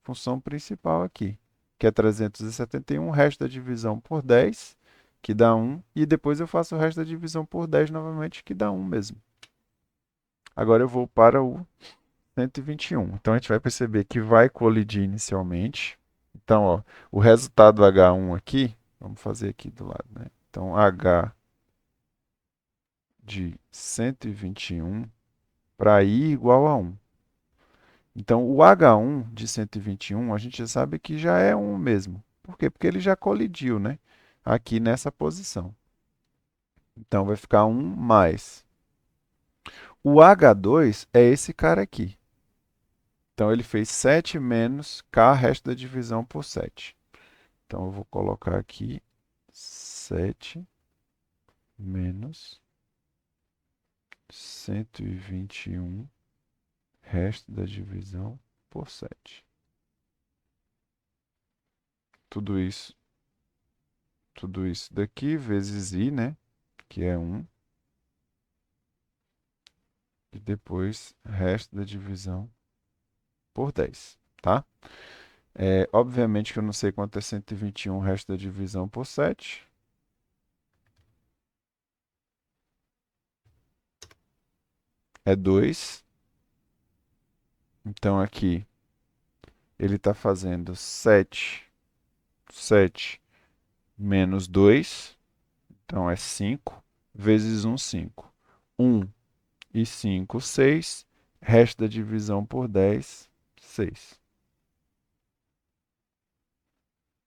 função principal aqui, que é 371, o resto da divisão por 10, que dá 1, e depois eu faço o resto da divisão por 10 novamente, que dá 1 mesmo. Agora eu vou para o 121. Então a gente vai perceber que vai colidir inicialmente. Então, ó, o resultado H1 aqui, vamos fazer aqui do lado, né? Então, H de 121 para i igual a 1. Então, o H1 de 121, a gente já sabe que já é 1 mesmo. Por quê? Porque ele já colidiu, né? Aqui nessa posição. Então, vai ficar 1 mais. O H2 é esse cara aqui. Então, ele fez 7 menos K, resto da divisão por 7. Então, eu vou colocar aqui 7 menos 121, resto da divisão por 7. Tudo isso, tudo isso daqui vezes i, né? Que é 1. E depois resto da divisão por 10, tá? Obviamente que eu não sei quanto é 121 resto da divisão por 7. É 2. Então aqui ele está fazendo 7 menos 2. Então é 5 vezes 1, 5. 1 e 5, 6. Resto da divisão por 10, 6.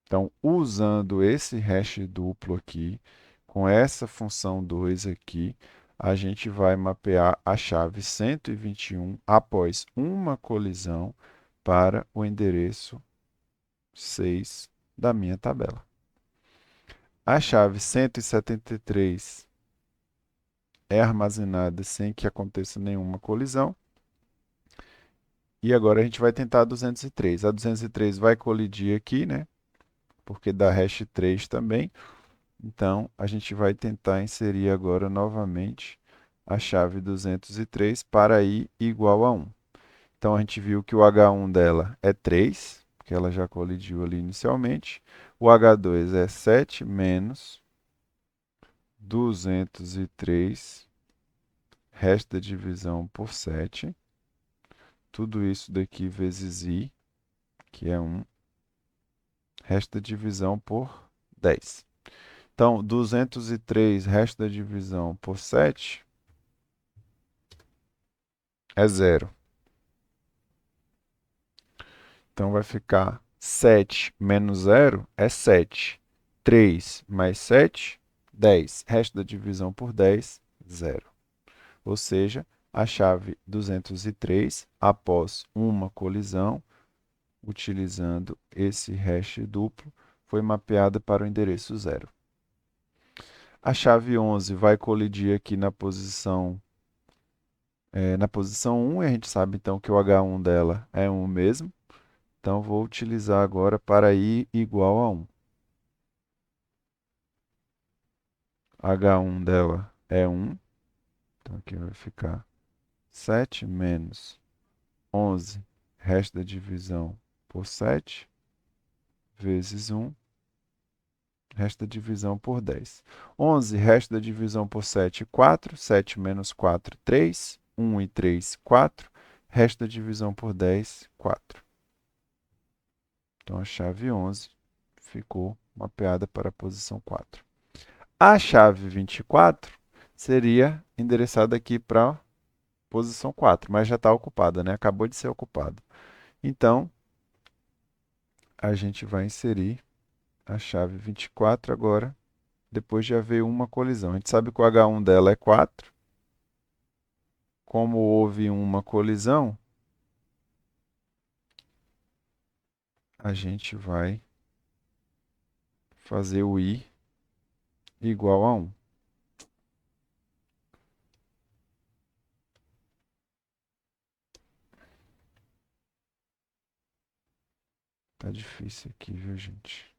Então, usando esse hash duplo aqui, com essa função 2 aqui, a gente vai mapear a chave 121 após uma colisão para o endereço 6 da minha tabela. A chave 173 é armazenada sem que aconteça nenhuma colisão. E agora a gente vai tentar a 203. A 203 vai colidir aqui, né? Porque dá hash 3 também. Então, a gente vai tentar inserir agora novamente a chave 203 para i igual a 1. Então, a gente viu que o H1 dela é 3, porque ela já colidiu ali inicialmente. O H2 é 7 menos 203, resto da divisão por 7. Tudo isso daqui vezes i, que é 1, resto da divisão por 10. Então, 203 resto da divisão por 7 é zero. Então, vai ficar 7 menos zero é 7. 3 mais 7, 10. Resto da divisão por 10, zero. Ou seja, a chave 203, após uma colisão, utilizando esse hash duplo, foi mapeada para o endereço zero. A chave 11 vai colidir aqui na posição 1, e a gente sabe então que o H1 dela é 1 mesmo. Então, vou utilizar agora para i igual a 1. H1 dela é 1. Então, aqui vai ficar 7 menos 11, resto da divisão por 7, vezes 1, resto da divisão por 10. 11, resto da divisão por 7, 4. 7 menos 4, 3. 1 e 3, 4. Resto da divisão por 10, 4. Então a chave 11 ficou mapeada para a posição 4. A chave 24 seria endereçada aqui para a posição 4, mas já está ocupada, né? Acabou de ser ocupada. Então, a gente vai inserir a chave 24 agora, depois de haver uma colisão. A gente sabe que o H1 dela é 4. Como houve uma colisão, a gente vai fazer o I igual a 1. Tá difícil aqui, viu, gente?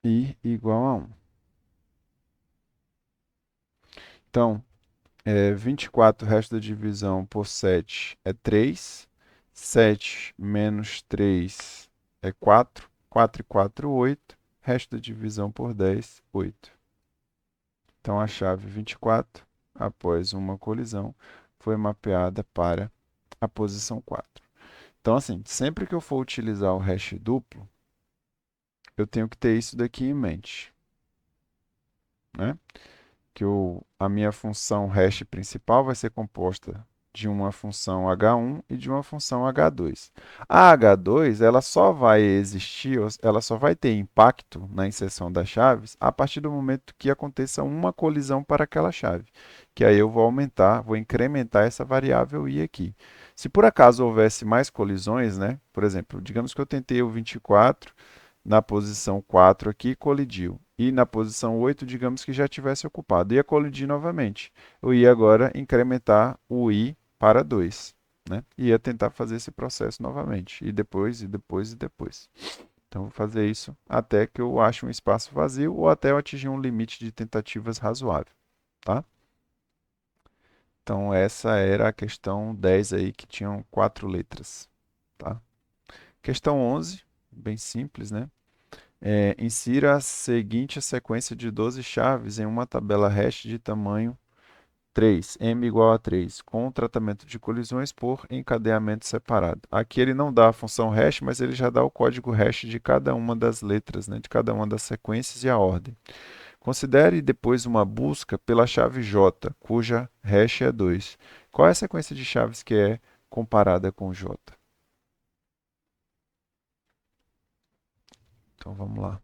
I igual a 1. Então, 24 resto da divisão por 7 é 3. 7 menos 3 é 4. 4 e 4, 8. Resto da divisão por 10, 8. Então, a chave 24, após uma colisão, foi mapeada para a posição 4. Então, assim, sempre que eu for utilizar o hash duplo, eu tenho que ter isso daqui em mente, né? Que a minha função hash principal vai ser composta de uma função h1 e de uma função h2. A h2 ela só vai existir, ela só vai ter impacto na inserção das chaves a partir do momento que aconteça uma colisão para aquela chave, que aí eu vou aumentar, vou incrementar essa variável i aqui. Se por acaso houvesse mais colisões, né? Por exemplo, digamos que eu tentei o 24 na posição 4 aqui, colidiu. E na posição 8, digamos que já tivesse ocupado. Ia colidir novamente. Eu ia agora incrementar o i para 2. Né? E ia tentar fazer esse processo novamente. E depois, e depois, e depois. Então, vou fazer isso até que eu ache um espaço vazio ou até eu atingir um limite de tentativas razoável. Tá? Então, essa era a questão 10 aí, que tinham 4 letras. Tá? Questão 11, bem simples, né? Insira a seguinte sequência de 12 chaves em uma tabela hash de tamanho 3, m igual a 3, com tratamento de colisões por encadeamento separado. Aqui ele não dá a função hash, mas ele já dá o código hash de cada uma das letras, né, de cada uma das sequências e a ordem. Considere depois uma busca pela chave J, cuja hash é 2. Qual é a sequência de chaves que é comparada com J? Então vamos lá.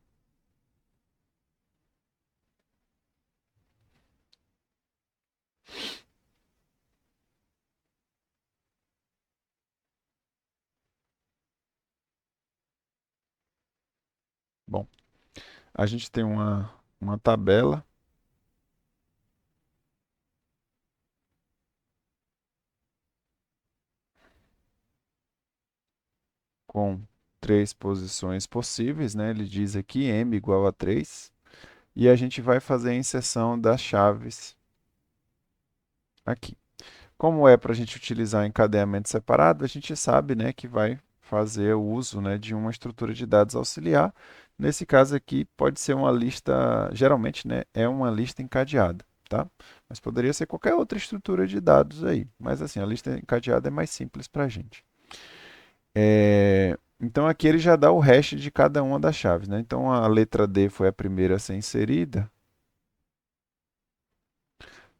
Bom, a gente tem uma tabela com 3 posições possíveis, né? Ele diz aqui m igual a 3. E a gente vai fazer a inserção das chaves aqui. Como é para a gente utilizar encadeamento separado, a gente sabe, né, que vai fazer o uso, né, de uma estrutura de dados auxiliar. Nesse caso aqui, pode ser uma lista, geralmente, né, é uma lista encadeada, tá? Mas poderia ser qualquer outra estrutura de dados aí. Mas assim, a lista encadeada é mais simples para a gente. Então aqui ele já dá o hash de cada uma das chaves, né? Então a letra D foi a primeira a ser inserida.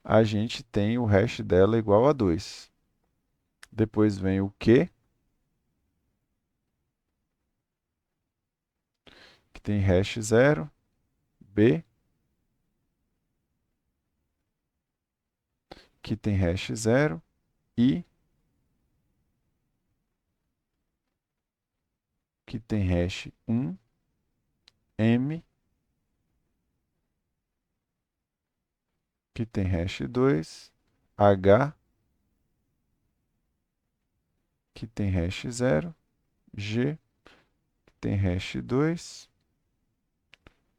A gente tem o hash dela igual a 2. Depois vem o Q, que tem hash 0. B, que tem hash 0. I, que tem hash 1. M, que tem hash 2. H, que tem hash 0. G, que tem hash 2.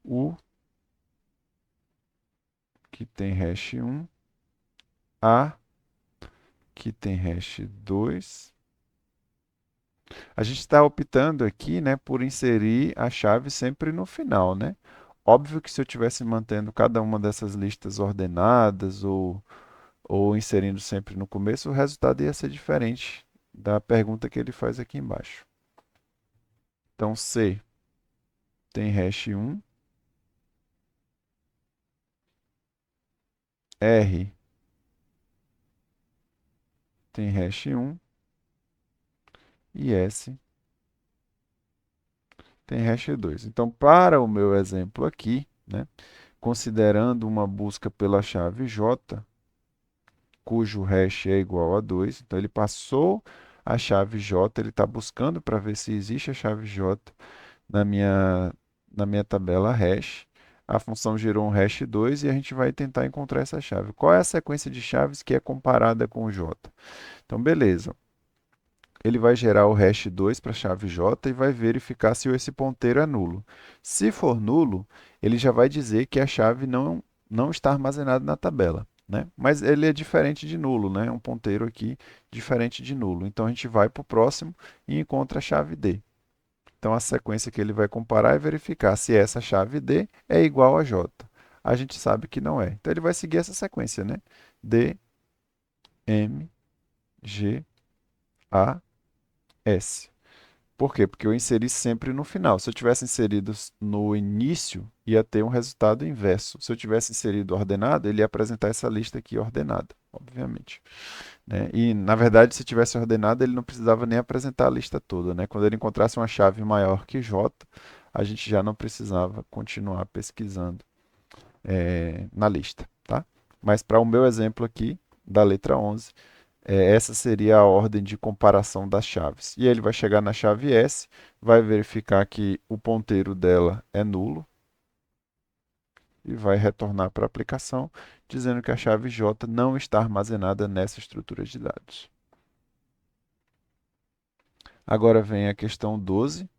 U, que tem hash 1. A, que tem hash 2. A gente está optando aqui, né, por inserir a chave sempre no final, né? Óbvio que se eu estivesse mantendo cada uma dessas listas ordenadas ou inserindo sempre no começo, o resultado ia ser diferente da pergunta que ele faz aqui embaixo. Então, C tem hash 1, R tem hash 1 e S tem hash 2. Então, para o meu exemplo aqui, né, considerando uma busca pela chave J, cujo hash é igual a 2, então ele passou a chave J, ele está buscando para ver se existe a chave J na minha tabela hash. A função gerou um hash 2 e a gente vai tentar encontrar essa chave. Qual é a sequência de chaves que é comparada com o J? Então, beleza. Ele vai gerar o hash 2 para a chave J e vai verificar se esse ponteiro é nulo. Se for nulo, ele já vai dizer que a chave não está armazenada na tabela, né? Mas ele é diferente de nulo, né? É um ponteiro aqui diferente de nulo. Então a gente vai para o próximo e encontra a chave D. Então a sequência que ele vai comparar é verificar se essa chave D é igual a J. A gente sabe que não é. Então ele vai seguir essa sequência, né? D, M, G, A, S. Por quê? Porque eu inseri sempre no final. Se eu tivesse inserido no início, ia ter um resultado inverso. Se eu tivesse inserido ordenado, ele ia apresentar essa lista aqui ordenada, obviamente, né? E, na verdade, se tivesse ordenado, ele não precisava nem apresentar a lista toda, né? Quando ele encontrasse uma chave maior que J, a gente já não precisava continuar pesquisando na lista, tá? Mas para o meu exemplo aqui, da letra 11, essa seria a ordem de comparação das chaves. E ele vai chegar na chave S, vai verificar que o ponteiro dela é nulo e vai retornar para a aplicação, dizendo que a chave J não está armazenada nessa estrutura de dados. Agora vem a questão 12.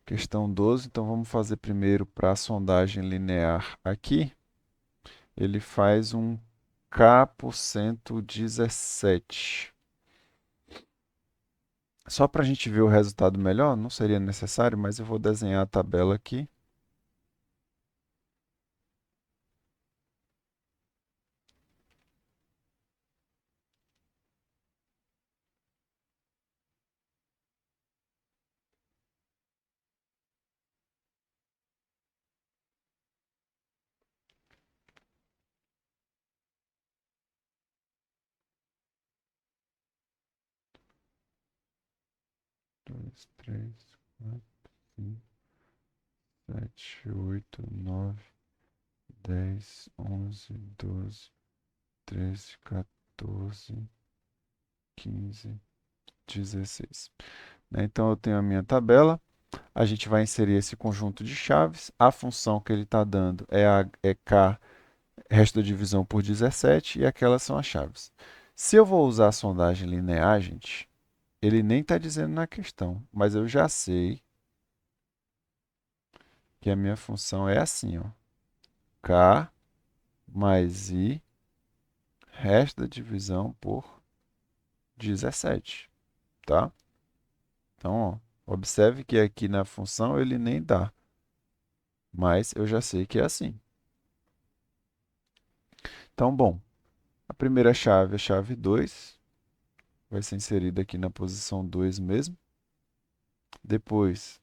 Questão 12, então vamos fazer primeiro para a sondagem linear aqui. Ele faz um K por 117. Só para a gente ver o resultado melhor, não seria necessário, mas eu vou desenhar a tabela aqui. Dois, três, quatro, cinco, sete, oito, nove, 10, 11, 12, 13, 14, 15, 16. Né? Então eu tenho a minha tabela. A gente vai inserir esse conjunto de chaves. A função que ele está dando é K, resto da divisão por 17, e aquelas são as chaves. Se eu vou usar a sondagem linear, gente, ele nem está dizendo na questão, mas eu já sei que a minha função é assim, ó. K mais I, resto da divisão por 17, tá? Então, ó, observe que aqui na função ele nem dá, mas eu já sei que é assim. Então, bom, a primeira chave é a chave 2, vai ser inserida aqui na posição 2 mesmo. Depois,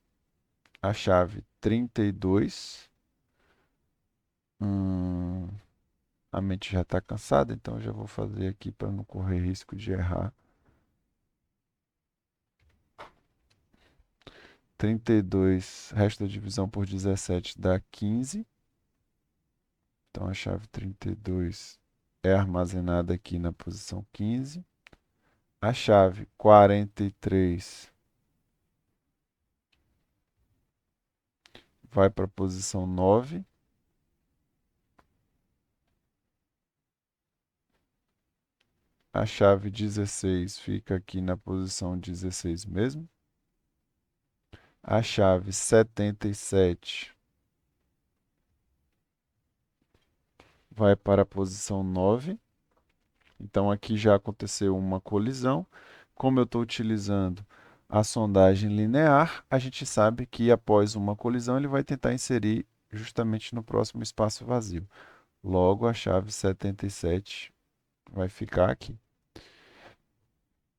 a chave 32. Hum, a mente já está cansada, então eu já vou fazer aqui para não correr risco de errar. 32, resto da divisão por 17 dá 15. Então a chave 32 é armazenada aqui na posição 15. A chave 43 vai para a posição 9. A chave 16 fica aqui na posição 16 mesmo. A chave 77 vai para a posição 9. Então aqui já aconteceu uma colisão. Como eu estou utilizando a sondagem linear, a gente sabe que após uma colisão ele vai tentar inserir justamente no próximo espaço vazio. Logo, a chave 77 vai ficar aqui,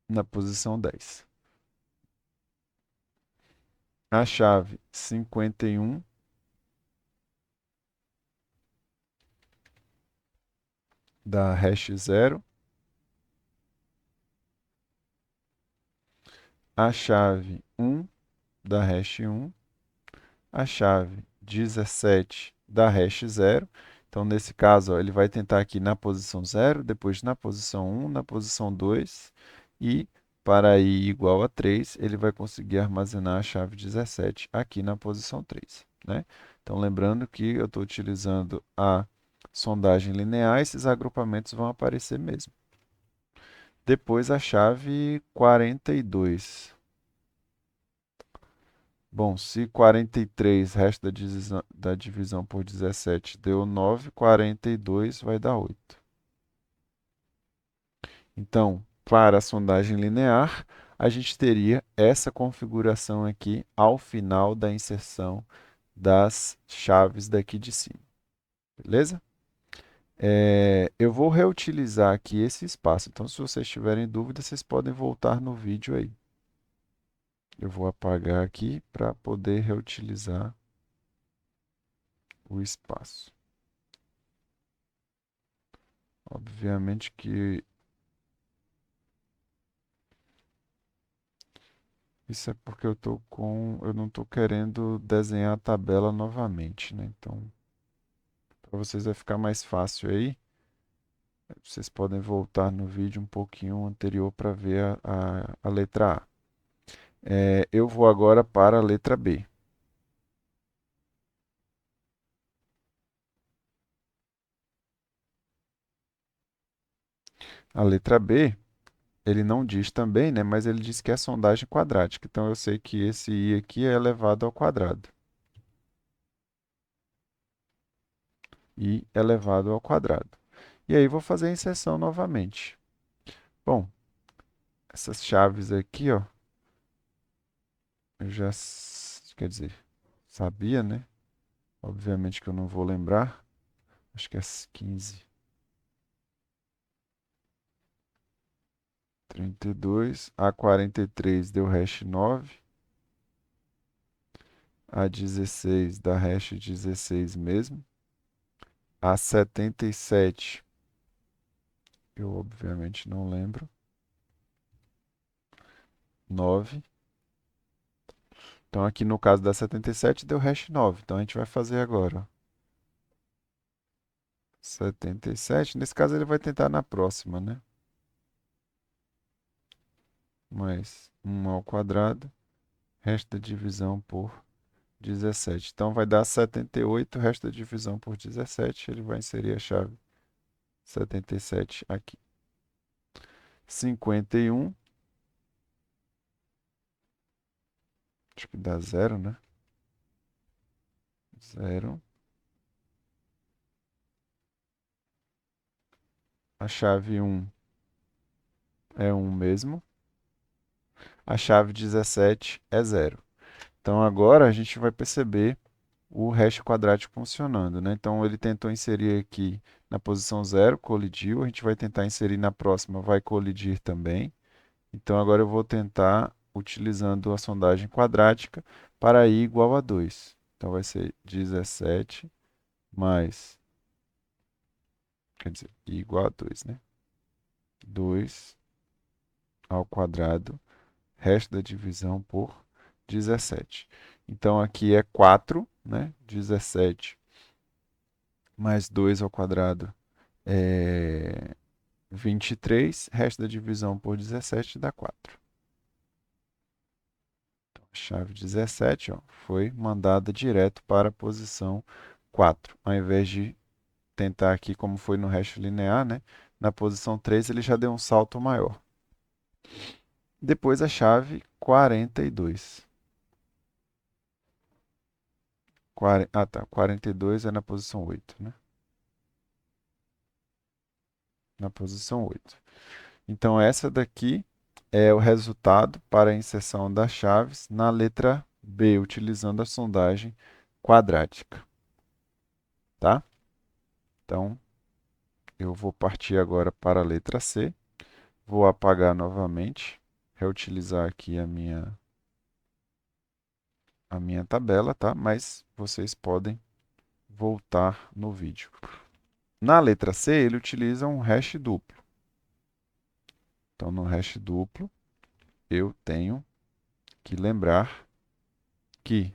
na posição 10. A chave 51 da hash 0. A chave 1 da hash 1. A chave 17 da hash 0. Então, nesse caso, ó, ele vai tentar aqui na posição 0, depois na posição 1, na posição 2, e para i igual a 3, ele vai conseguir armazenar a chave 17 aqui na posição 3, né? Então, lembrando que eu estou utilizando a sondagem linear, esses agrupamentos vão aparecer mesmo. Depois a chave 42. Bom, se 43 resto da divisão por 17 deu 9, 42 vai dar 8. Então, para a sondagem linear, a gente teria essa configuração aqui ao final da inserção das chaves daqui de cima. Beleza? Eu vou reutilizar aqui esse espaço. Então, se vocês tiverem dúvida, vocês podem voltar no vídeo aí. Eu vou apagar aqui para poder reutilizar o espaço. Obviamente que isso é porque eu não estou querendo desenhar a tabela novamente, né? Então, para vocês vai ficar mais fácil aí. Vocês podem voltar no vídeo um pouquinho anterior para ver a letra A. Eu vou agora para a letra B. A letra B, ele não diz também, né? Mas ele diz que é sondagem quadrática. Então eu sei que esse i aqui é elevado ao quadrado. I elevado ao quadrado. E aí vou fazer a inserção novamente. Bom, essas chaves aqui, ó, eu já, quer dizer, sabia, né? Obviamente que eu não vou lembrar. Acho que é 15, 32. A 43 deu hash 9. A 16 dá hash 16 mesmo. A 77, eu obviamente não lembro. 9. Então aqui no caso da 77 deu hash 9. Então a gente vai fazer agora, ó. 77. Nesse caso ele vai tentar na próxima, né? Mais 1 ao quadrado. Resto da divisão por 17. Então vai dar 78, resto da divisão por 17. Ele vai inserir a chave 77 aqui. 51. Acho que dá 0, né? 0. A chave 1 é 1 mesmo. A chave 17 é 0. Então agora a gente vai perceber o hash quadrático funcionando, né? Então ele tentou inserir aqui na posição 0, colidiu. A gente vai tentar inserir na próxima, vai colidir também. Então agora eu vou tentar utilizando a sondagem quadrática para i igual a 2. Então vai ser 17 mais, quer dizer, i igual a 2, né? 2 ao quadrado, resto da divisão por 17. Então aqui é 4, né? 17 mais 2 ao quadrado é 23, resto da divisão por 17 dá 4. Então, a chave 17, ó, foi mandada direto para a posição 4, ao invés de tentar aqui como foi no hash linear, né? Na posição 3 ele já deu um salto maior. Depois a chave 42. Ah, tá. 42 é na posição 8, né? Na posição 8. Então, essa daqui é o resultado para a inserção das chaves na letra B, utilizando a sondagem quadrática, tá? Então, eu vou partir agora para a letra C. Vou apagar novamente, reutilizar aqui a minha tabela, tá? Mas vocês podem voltar no vídeo. Na letra C, ele utiliza um hash duplo. Então, no hash duplo, eu tenho que lembrar que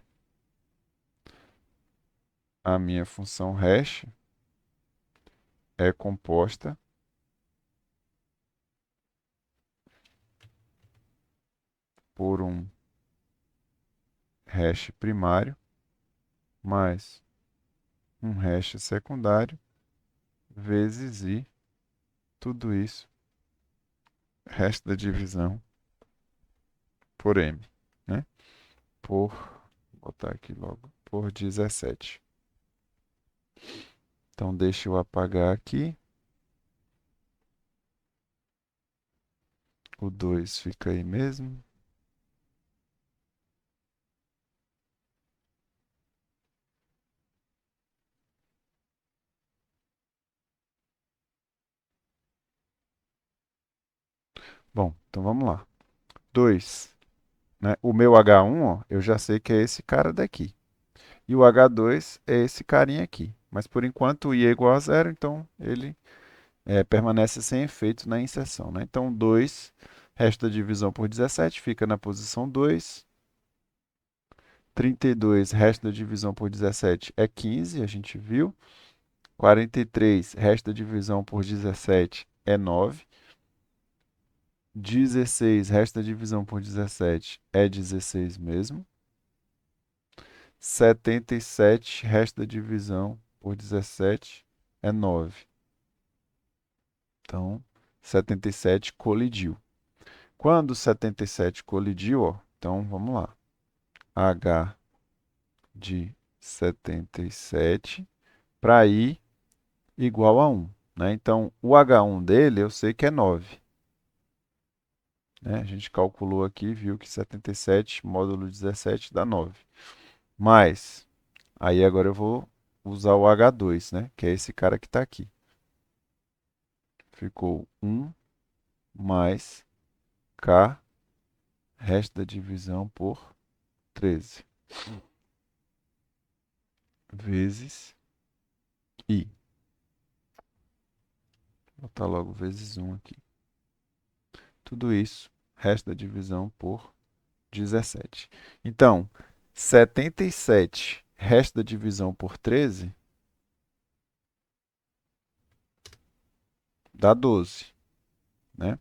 a minha função hash é composta por um hash primário mais um hash secundário vezes i, tudo isso, resto da divisão por m, né? Vou botar aqui logo, por 17. Então, deixa eu apagar aqui. O 2 fica aí mesmo. Bom, então vamos lá. 2, né? O meu H1, ó, eu já sei que é esse cara daqui. E o H2 é esse carinha aqui. Mas por enquanto o i é igual a zero, então ele permanece sem efeito na inserção, né? Então 2, resto da divisão por 17, fica na posição 2. 32, resto da divisão por 17 é 15, a gente viu. 43, resto da divisão por 17 é 9. 16, resto da divisão por 17 é 16 mesmo. 77, resto da divisão por 17 é 9. Então, 77 colidiu. Quando 77 colidiu, ó, então vamos lá. H de 77 para I igual a 1, né? Então, o H1 dele eu sei que é 9. Né? A gente calculou aqui, viu que 77 módulo 17 dá 9. Mas, aí agora eu vou usar o H2, né? Que é esse cara que está aqui. Ficou 1 mais K, resto da divisão por 13, vezes I. Vou botar logo vezes 1 aqui. Tudo isso, resto da divisão por 17. Então, 77, resto da divisão por 13, dá 12, né?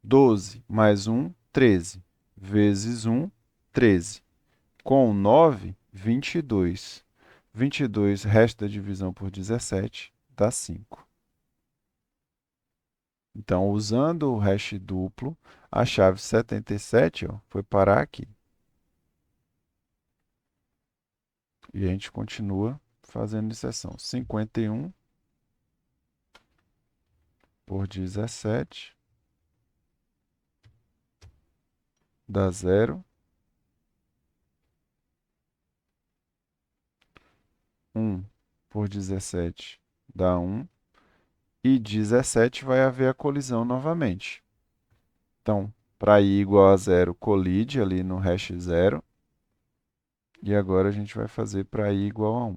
12 mais 1, 13, vezes 1, 13. Com 9, 22. 22, resto da divisão por 17, dá 5. Então, usando o hash duplo, a chave 77, ó, foi parar aqui. E a gente continua fazendo inserção. 51 por 17 dá 0. 1 por 17 dá 1. E 17 vai haver a colisão novamente. Então, para i igual a 0, colide ali no hash 0. E agora a gente vai fazer para i igual a 1.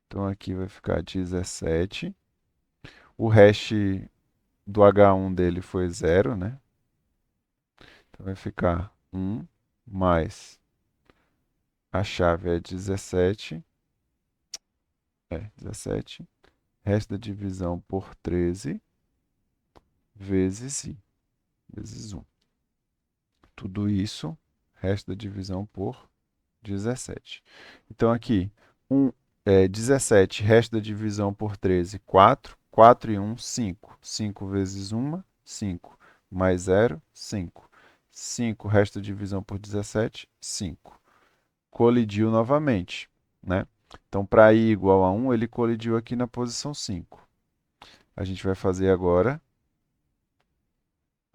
Então, aqui vai ficar 17. O hash do H1 dele foi 0, né? Então, vai ficar 1 mais a chave é 17. 17. Resto da divisão por 13 vezes i, vezes 1. Tudo isso, resto da divisão por 17. Então, aqui, 17, resto da divisão por 13, 4. 4 e 1, 5. 5 vezes 1, 5. Mais 0, 5. 5, resto da divisão por 17, 5. Colidiu novamente. né? Então, para i igual a 1, ele colidiu aqui na posição 5. A gente vai fazer agora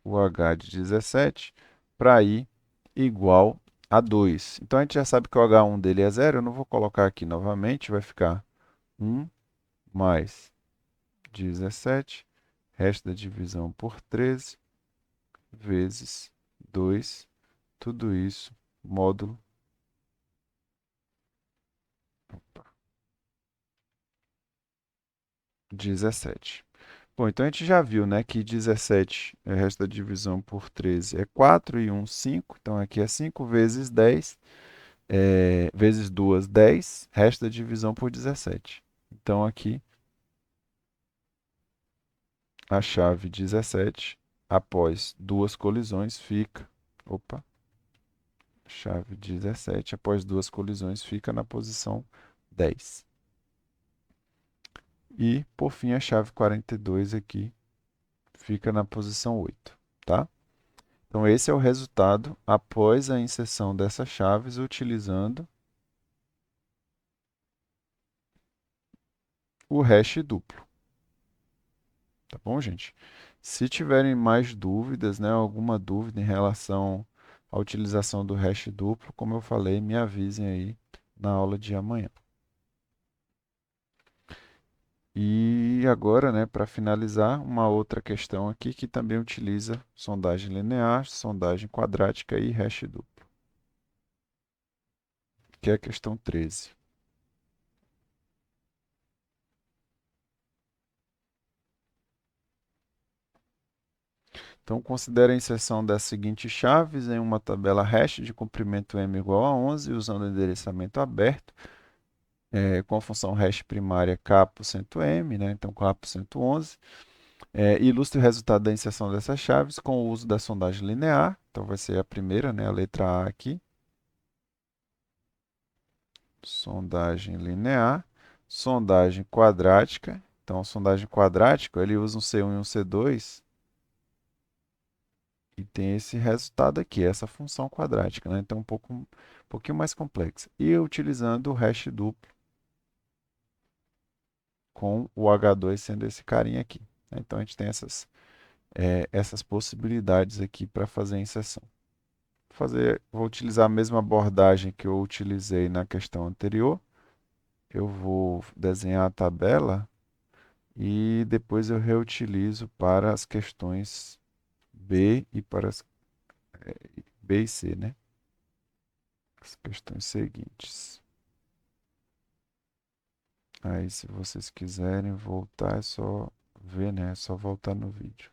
o h de 17 para i igual a 2. Então, a gente já sabe que o h1 dele é 0. Eu não vou colocar aqui novamente. Vai ficar 1 mais 17, resto da divisão por 13, vezes 2, tudo isso, módulo 17. Bom, então a gente já viu, né, que 17 é resto da divisão por 13 é 4 e 1, 5. Então aqui é 5 vezes 10, vezes 2, 10, resto da divisão por 17. Então aqui a chave 17, após duas colisões, fica. Opa! Chave 17, após duas colisões, fica na posição 10. E, por fim, a chave 42 aqui fica na posição 8, tá? Então, esse é o resultado após a inserção dessas chaves utilizando o hash duplo. Tá bom, gente? Se tiverem mais dúvidas, né, alguma dúvida em relação à utilização do hash duplo, como eu falei, me avisem aí na aula de amanhã. E agora, né, para finalizar, uma outra questão aqui que também utiliza sondagem linear, sondagem quadrática e hash duplo, que é a questão 13. Então, considere a inserção das seguintes chaves em uma tabela hash de comprimento m igual a 11, usando o endereçamento aberto, com a função hash primária k%m, né? Então, k%11. Ilustre o resultado da inserção dessas chaves com o uso da sondagem linear. Então, vai ser a primeira, né? A letra A aqui. Sondagem linear. Sondagem quadrática. Então, a sondagem quadrática, ele usa um C1 e um C2 e tem esse resultado aqui, essa função quadrática, né? Então, um pouquinho mais complexa. E utilizando o hash duplo com o H2 sendo esse carinha aqui, né? Então, a gente tem essas possibilidades aqui para fazer a inserção. Vou utilizar a mesma abordagem que eu utilizei na questão anterior. Eu vou desenhar a tabela e depois eu reutilizo para as questões B e para as B e C, né? As questões seguintes. Aí, se vocês quiserem voltar, é só ver, né? É só voltar no vídeo.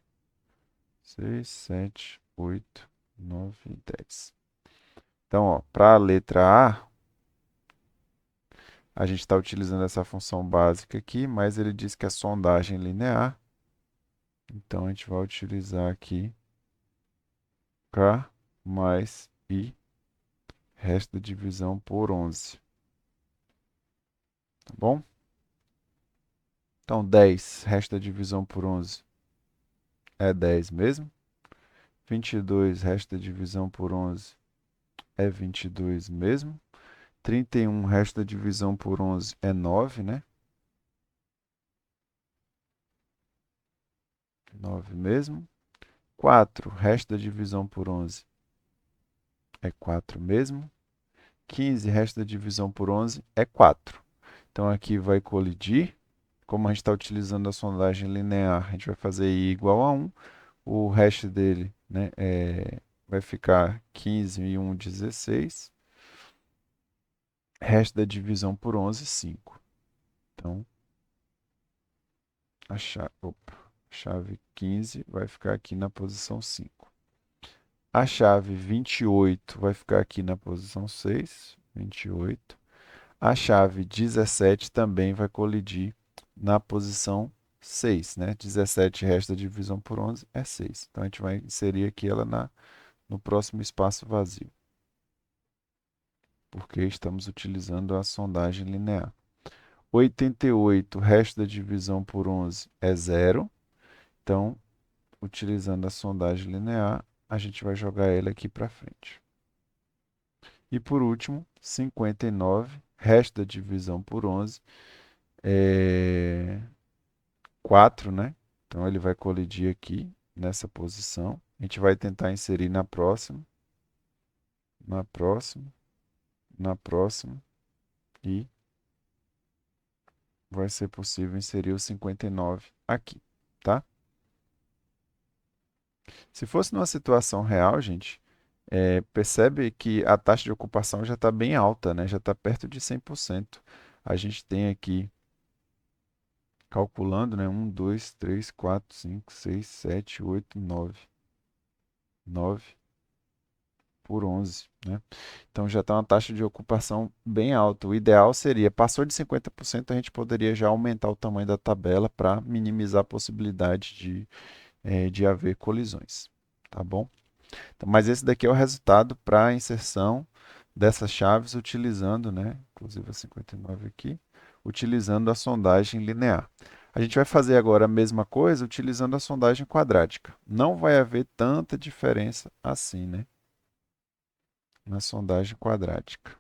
6, 7, 8, 9 e 10. Então, ó, para a letra A gente está utilizando essa função básica aqui, mas ele diz que é sondagem linear. Então, a gente vai utilizar aqui K mais I, resto da divisão por 11. Tá bom? Então, 10, resto da divisão por 11 é 10 mesmo. 22, resto da divisão por 11 é 22 mesmo. 31, resto da divisão por 11 é 9, né? 9 mesmo. 4, resto da divisão por 11 é 4 mesmo. 15, resto da divisão por 11 é 4. Então, aqui vai colidir. Como a gente está utilizando a sondagem linear, a gente vai fazer i igual a 1. O resto dele, né, vai ficar 15 e 1, 16. Resto da divisão por 11, 5. Então, a chave 15 vai ficar aqui na posição 5. A chave 28 vai ficar aqui na posição 6. 28. A chave 17 também vai colidir na posição 6, né? 17 resta divisão por 11 é 6. Então, a gente vai inserir aqui ela no próximo espaço vazio, porque estamos utilizando a sondagem linear. 88, resto da divisão por 11 é 0. Então, utilizando a sondagem linear, a gente vai jogar ele aqui para frente. E por último, 59, resto da divisão por 11 é 4, né? Então ele vai colidir aqui nessa posição. A gente vai tentar inserir na próxima, na próxima, na próxima e vai ser possível inserir o 59 aqui, tá? Se fosse numa situação real, gente, percebe que a taxa de ocupação já está bem alta, né? Já está perto de 100%. A gente tem aqui, calculando, né? 1, 2, 3, 4, 5, 6, 7, 8, 9. 9 por 11, né? Então já está uma taxa de ocupação bem alta. O ideal seria, passou de 50%, a gente poderia já aumentar o tamanho da tabela para minimizar a possibilidade de haver colisões, tá bom? Então, mas esse daqui é o resultado para a inserção dessas chaves utilizando, né? Inclusive a 59 aqui, utilizando a sondagem linear. A gente vai fazer agora a mesma coisa utilizando a sondagem quadrática. Não vai haver tanta diferença assim, né? Na sondagem quadrática.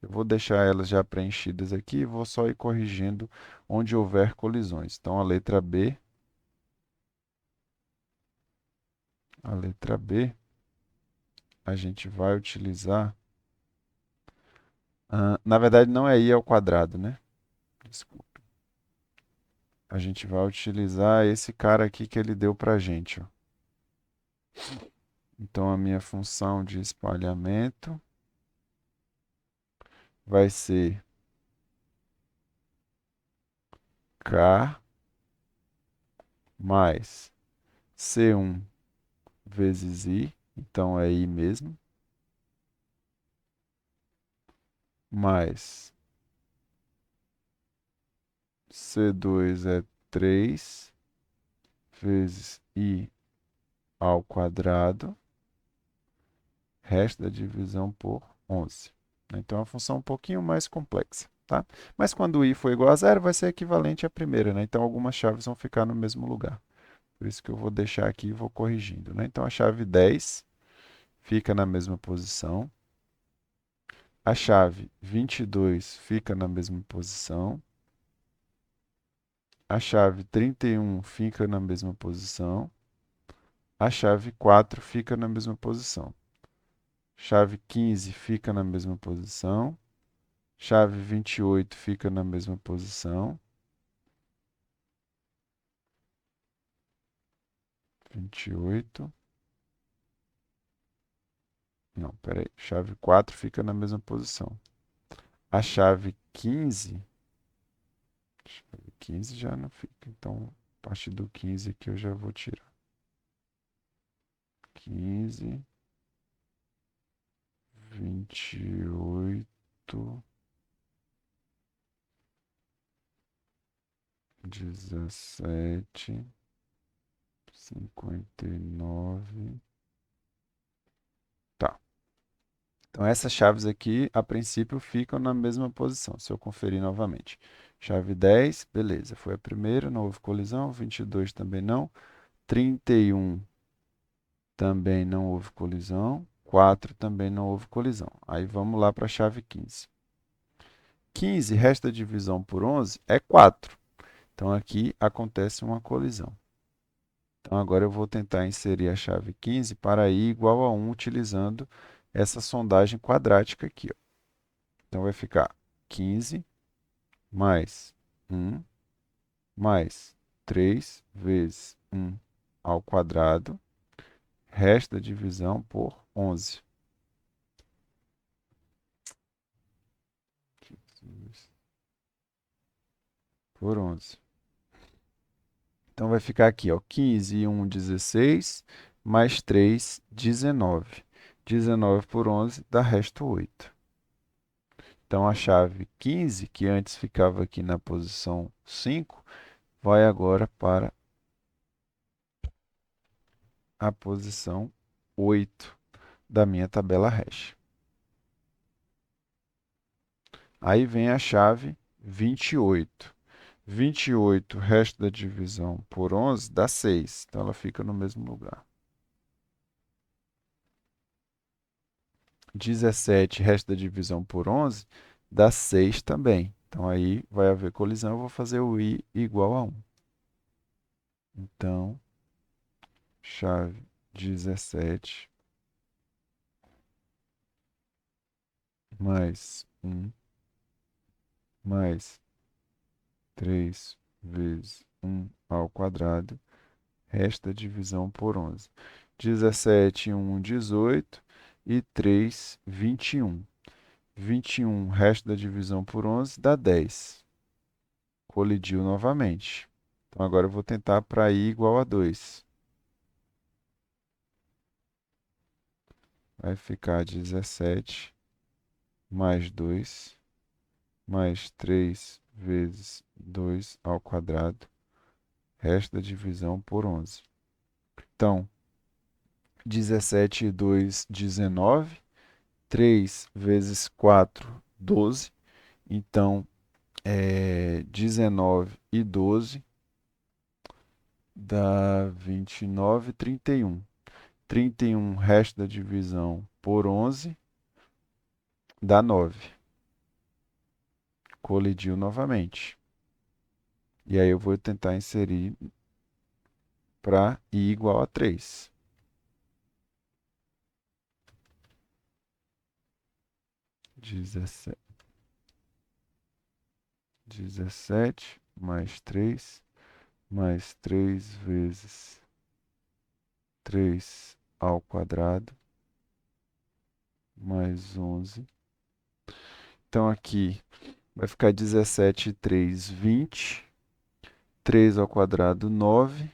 Eu vou deixar elas já preenchidas aqui e vou só ir corrigindo onde houver colisões. Então, a letra B, a gente vai utilizar. Na verdade, não é I ao quadrado, né? Desculpa. A gente vai utilizar esse cara aqui que ele deu para a gente, ó. Então, a minha função de espalhamento vai ser K mais C1 vezes I, então é I mesmo, mais C2 é 3 vezes I ao quadrado, resto da divisão por 11. Então, é uma função um pouquinho mais complexa, tá? Mas quando I for igual a zero, vai ser equivalente à primeira, né? Então, algumas chaves vão ficar no mesmo lugar. Por isso que eu vou deixar aqui e vou corrigindo, né? Então, a chave 10 fica na mesma posição. A chave 22 fica na mesma posição. A chave 31 fica na mesma posição. A chave 4 fica na mesma posição. Chave 15 fica na mesma posição. Chave 28 fica na mesma posição. 28. Não, peraí. Chave 4 fica na mesma posição. A chave 15. Chave 15 já não fica. Então, a partir do 15 aqui eu já vou tirar. 15. 28. 17. 59. Tá. Então, essas chaves aqui, a princípio, ficam na mesma posição. Se eu conferir novamente. Chave 10, beleza. Foi a primeira, não houve colisão. 22 também não. 31 também não houve colisão. 4 também não houve colisão. Aí vamos lá para a chave 15. 15, resta a divisão por 11, é 4. Então, aqui acontece uma colisão. Então, agora eu vou tentar inserir a chave 15 para i igual a 1, utilizando essa sondagem quadrática aqui, ó. Então, vai ficar 15 mais 1 mais 3 vezes 1 ao quadrado, resto da divisão por 11. Por 11. Então, vai ficar aqui, ó, 15 e 1, 16, mais 3, 19. 19 por 11 dá resto 8. Então, a chave 15, que antes ficava aqui na posição 5, vai agora para a posição 8 da minha tabela hash. Aí vem a chave 28. 28, resto da divisão por 11, dá 6. Então, ela fica no mesmo lugar. 17, resto da divisão por 11, dá 6 também. Então aí vai haver colisão, eu vou fazer o i igual a 1. Então, chave 17 mais 1 mais 3 vezes 1 ao quadrado, resta divisão por 11. 17 e 1, 18 e 3, 21. 21, resto da divisão por 11 dá 10. Colidiu novamente. Então agora eu vou tentar para i igual a 2. Vai ficar 17 mais 2 mais 3 vezes 2 ao quadrado, resto da divisão por 11. Então, 17 e 2, 19. 3 vezes 4, 12. Então, 19 e 12 dá 29, 31. 31, resto da divisão por 11, dá 9. Colidiu novamente. E aí eu vou tentar inserir para i igual a 3. 17 mais 3 mais 3 vezes 3 ao quadrado mais 11. Então aqui vai ficar 17 e 3, 20. 3 ao quadrado, 9.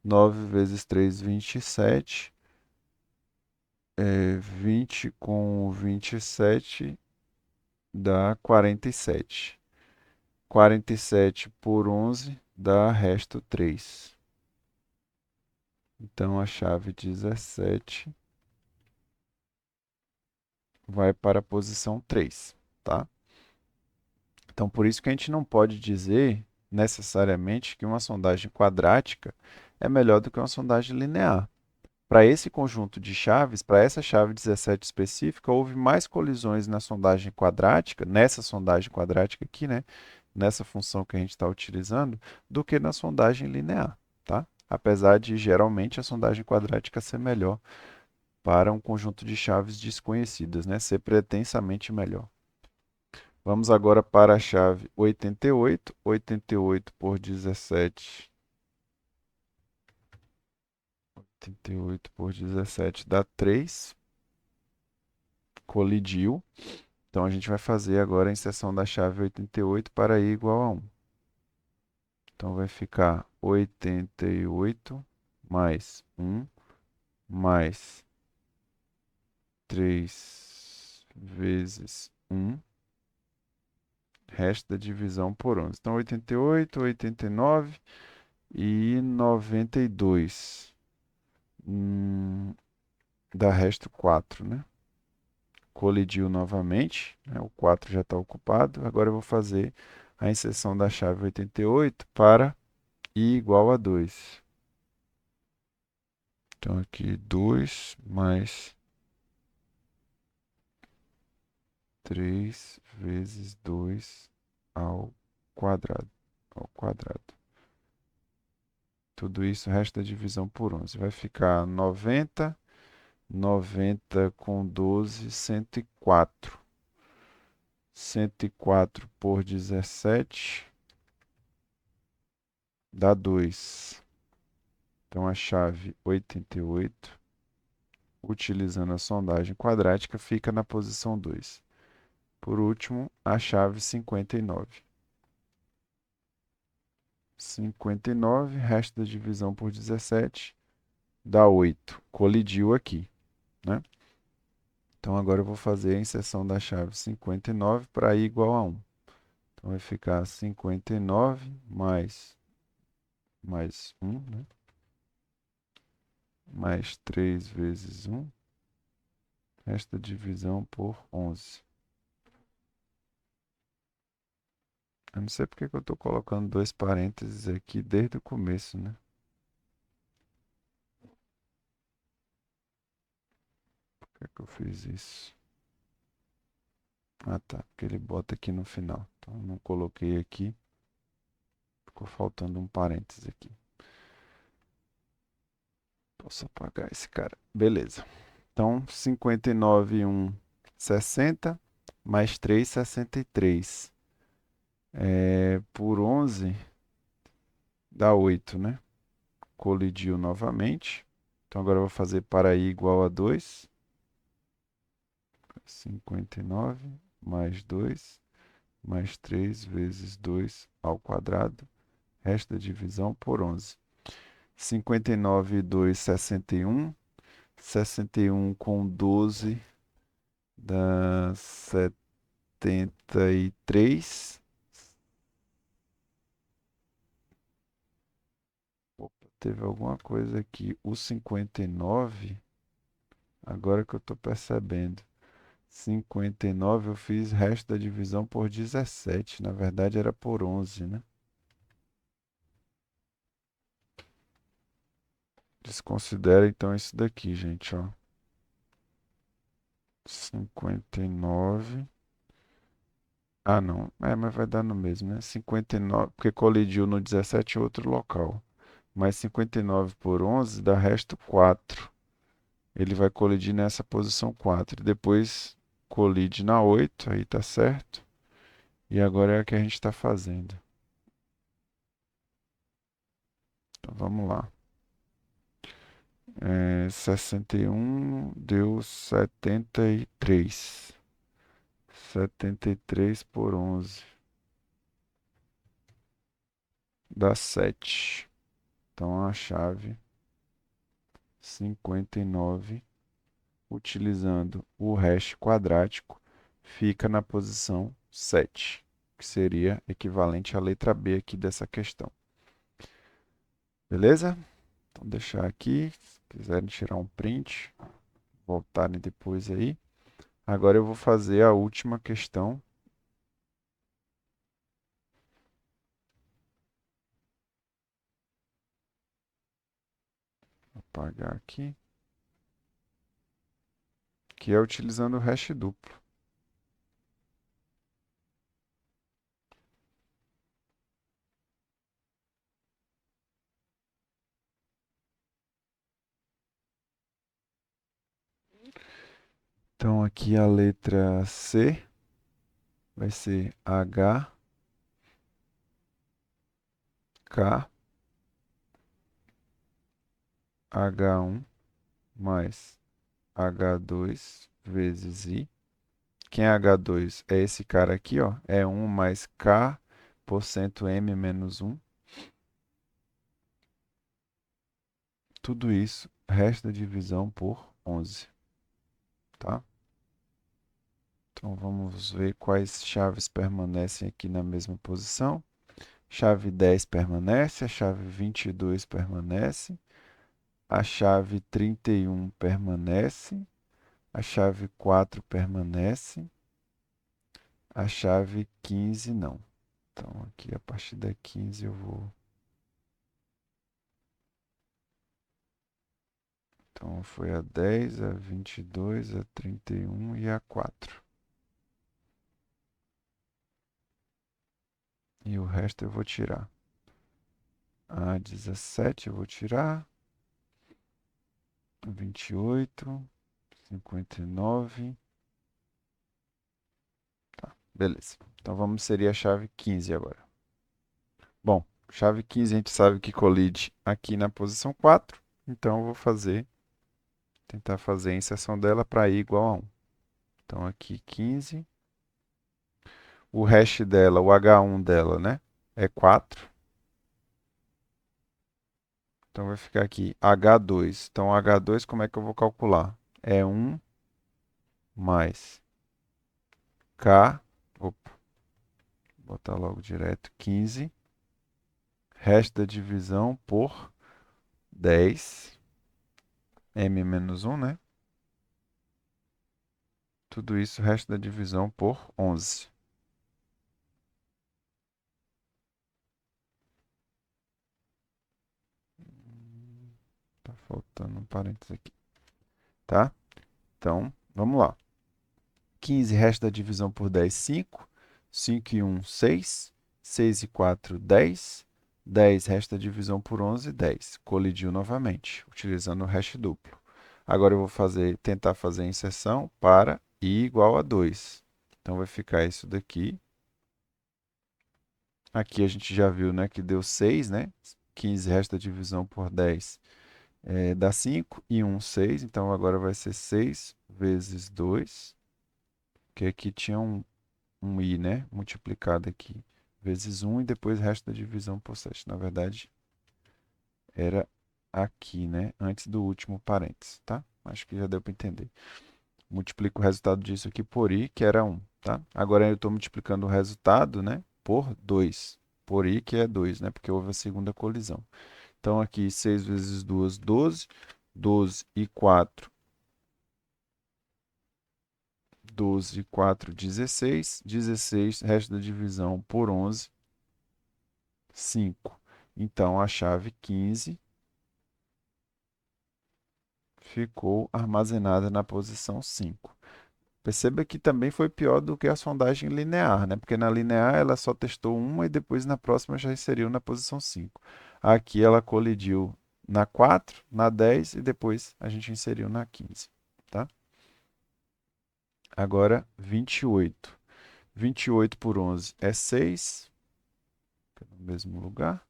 9 vezes 3, 27. 20 com 27 dá 47. 47 por 11 dá resto 3. Então a chave 17 vai para a posição 3, tá? Então por isso que a gente não pode dizer necessariamente que uma sondagem quadrática é melhor do que uma sondagem linear. Para esse conjunto de chaves, para essa chave 17 específica, houve mais colisões na sondagem quadrática, nessa sondagem quadrática aqui, né? Nessa função que a gente está utilizando, do que na sondagem linear, tá? Apesar de geralmente a sondagem quadrática ser melhor para um conjunto de chaves desconhecidas, né? Ser pretensamente melhor. Vamos agora para a chave 88. 88 por 17. 88 por 17 dá 3. Colidiu. Então a gente vai fazer agora a inserção da chave 88 para i igual a 1. Então vai ficar 88 mais 1 mais 3 vezes 1, resto da divisão por 11. Então 88, 89 e 92. Dá resto 4, né? Colidiu novamente, né? O 4 já está ocupado. Agora eu vou fazer a inserção da chave 88 para i igual a 2. Então aqui 2 mais 3 vezes 2 ao quadrado. Ao quadrado. Tudo isso resta divisão por 11. Vai ficar 90. 90 com 12, 104. 104 por 17 dá 2. Então a chave 88, utilizando a sondagem quadrática, fica na posição 2. Por último, a chave 59. 59, resto da divisão por 17, dá 8. Colidiu aqui, né? Então agora eu vou fazer a inserção da chave 59 para i igual a 1. Então vai ficar 59 mais 1, né? Mais 3 vezes 1, resto da divisão por 11. Eu não sei porque que eu estou colocando dois parênteses aqui desde o começo, né? Por que que eu fiz isso? Ah, tá. Porque ele bota aqui no final. Então, eu não coloquei aqui. Ficou faltando um parênteses aqui. Posso apagar esse cara. Beleza. Então, 59 e 1, 60. Mais 3, 63. Por 11, dá 8, né? Colidiu novamente. Então, agora eu vou fazer para i igual a 2. 59 mais 2 mais 3 vezes 2 ao quadrado. Resto da divisão por 11. 59 e 2, 61. 61 com 12 dá 73. Opa, teve alguma coisa aqui. O 59, agora que eu estou percebendo. 59 eu fiz resto da divisão por 17. Na verdade era por 11, né? Desconsidera então isso daqui, gente, ó. 59. Ah, não. Mas vai dar no mesmo, né? 59, porque colidiu no 17 em outro local. Mais 59 por 11 dá resto 4. Ele vai colidir nessa posição 4. Depois colide na 8, aí tá certo. E agora é o que a gente está fazendo. Então vamos lá. 61 deu 73. 73 por 11 dá 7. Então a chave 59, utilizando o hash quadrático, fica na posição 7, que seria equivalente à letra B aqui dessa questão. Beleza? Então deixar aqui, se quiserem tirar um print, voltarem depois aí. Agora eu vou fazer a última questão. Vou apagar aqui. Que é utilizando o hash duplo. Então aqui a letra C vai ser H, K, H1 mais H2 vezes I. Quem é H2? É esse cara aqui, ó. É 1 mais K por cento M menos 1. Tudo isso, resto da divisão por 11, tá? Então vamos ver quais chaves permanecem aqui na mesma posição. Chave 10 permanece, a chave 22 permanece, a chave 31 permanece, a chave 4 permanece, a chave 15 não. Então aqui a partir da 15 eu vou. Então foi a 10, a 22, a 31 e a 4. E o resto eu vou tirar. A 17 eu vou tirar. 28, 59. Tá, beleza. Então vamos inserir a chave 15 agora. Bom, chave 15 a gente sabe que colide aqui na posição 4. Então eu vou tentar fazer a inserção dela para i igual a 1. Então aqui 15. O hash dela, o H1 dela, né? É 4. Então vai ficar aqui H2. Então H2 como é que eu vou calcular? É 1 mais K. Opa, vou botar logo direto 15. Resto da divisão por 10. M menos 1, né? Tudo isso, resto da divisão por 11. Tá faltando um parênteses aqui, tá? Então, vamos lá. 15 resto da divisão por 10, 5. 5 e 1, 6. 6 e 4, 10. 10 resto da divisão por 11, 10. Colidiu novamente, utilizando o hash duplo. Agora eu vou tentar fazer a inserção para i igual a 2. Então vai ficar isso daqui. Aqui a gente já viu, né, que deu 6, né? 15 resto da divisão por 10 dá 5 e 1, 6. Então agora vai ser 6 vezes 2, que aqui tinha um i, né, multiplicado aqui, vezes 1 e depois resto da divisão por 7. Na verdade, era aqui, né, antes do último parênteses, tá? Acho que já deu para entender. Multiplico o resultado disso aqui por i, que era 1, tá? Agora eu estou multiplicando o resultado, né, por 2, por i, que é 2, né, porque houve a segunda colisão. Então, aqui, 6 vezes 2, 12. 12 e 4, 12 e 4, 16. 16, resto da divisão por 11, 5. Então, a chave 15 ficou armazenada na posição 5. Perceba que também foi pior do que a sondagem linear, né? Porque na linear ela só testou uma e depois na próxima já inseriu na posição 5. Aqui ela colidiu na 4, na 10 e depois a gente inseriu na 15, tá? Agora 28. 28 por 11 é 6, fica no mesmo lugar.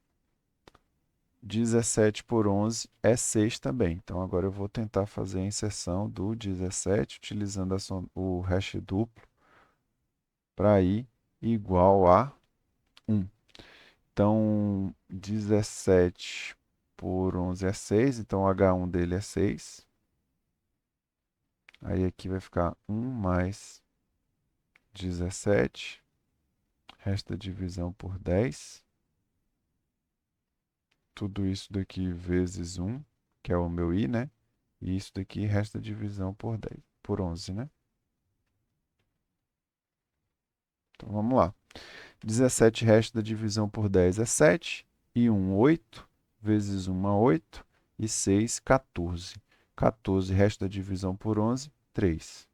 17 por 11 é 6 também. Então agora eu vou tentar fazer a inserção do 17 utilizando o hash duplo para i igual a 1. Então 17 por 11 é 6, então o H1 dele é 6. Aí aqui vai ficar 1 mais 17, resta divisão por 10. Tudo isso daqui vezes 1, que é o meu i, né? E isso daqui resta divisão por 10, por 11, né? Então vamos lá. 17 resto da divisão por 10 é 7. E 1, 8. Vezes 1 é 8. E 6, 14. 14 resto da divisão por 11, 3.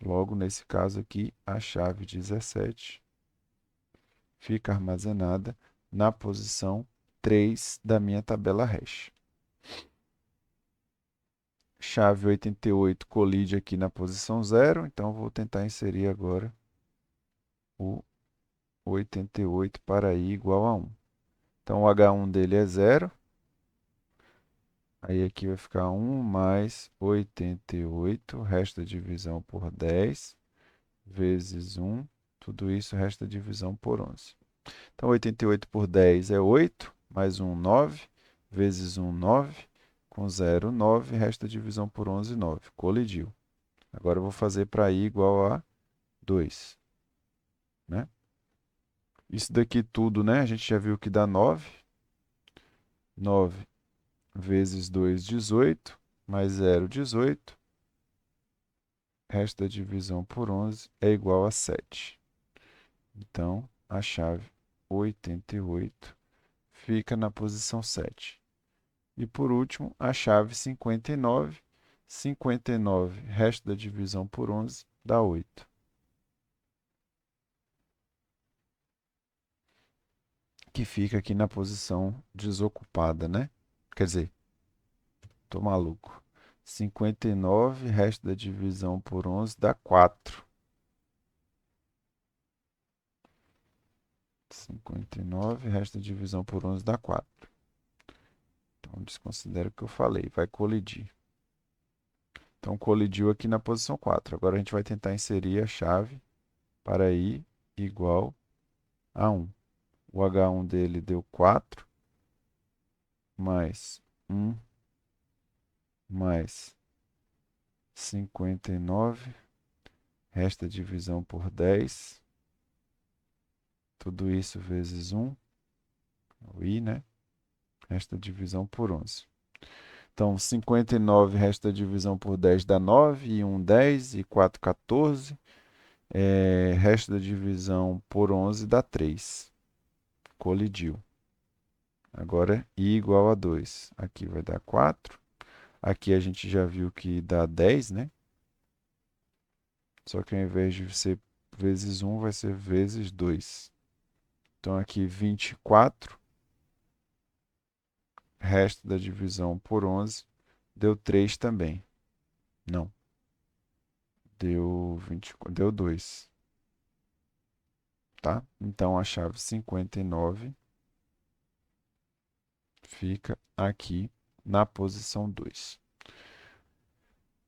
Logo, nesse caso aqui, a chave 17 fica armazenada na posição 3 da minha tabela hash. Chave 88 colide aqui na posição 0, então vou tentar inserir agora o 88 para i igual a 1. Então o H1 dele é 0, aí aqui vai ficar 1 mais 88, resta divisão por 10, vezes 1, tudo isso resta divisão por 11. Então 88 por 10 é 8, mais 1, 9, vezes 1, 9, com 0, 9, resta divisão por 11, 9. Colidiu. Agora eu vou fazer para i igual a 2, né? Isso daqui tudo, né? A gente já viu que dá 9. 9 vezes 2, 18, mais 0, 18. Resto da divisão por 11 é igual a 7. Então, a chave 88 fica na posição 7. E por último, a chave 59. 59, resto da divisão por 11, dá 8. Que fica aqui na posição desocupada, né? Quer dizer, tô maluco. 59, resto da divisão por 11, dá 4. 59, resto da divisão por 11, dá 4. Então, desconsidera o que eu falei, vai colidir. Então, colidiu aqui na posição 4. Agora, a gente vai tentar inserir a chave para i igual a 1. O H1 dele deu 4, mais 1, mais 59, resta divisão por 10, tudo isso vezes 1, o i, né? Resta divisão por 11. Então, 59 resta divisão por 10 dá 9, e 1, 10, e 4, 14. Resto da divisão por 11 dá 3. Colidiu. Agora, i igual a 2. Aqui vai dar 4. Aqui a gente já viu que dá 10, né? Só que ao invés de ser vezes 1, vai ser vezes 2. Então aqui 24, resto da divisão por 11, deu 3 também. Não, deu 24, deu 2, tá? Então a chave 59 fica aqui na posição 2.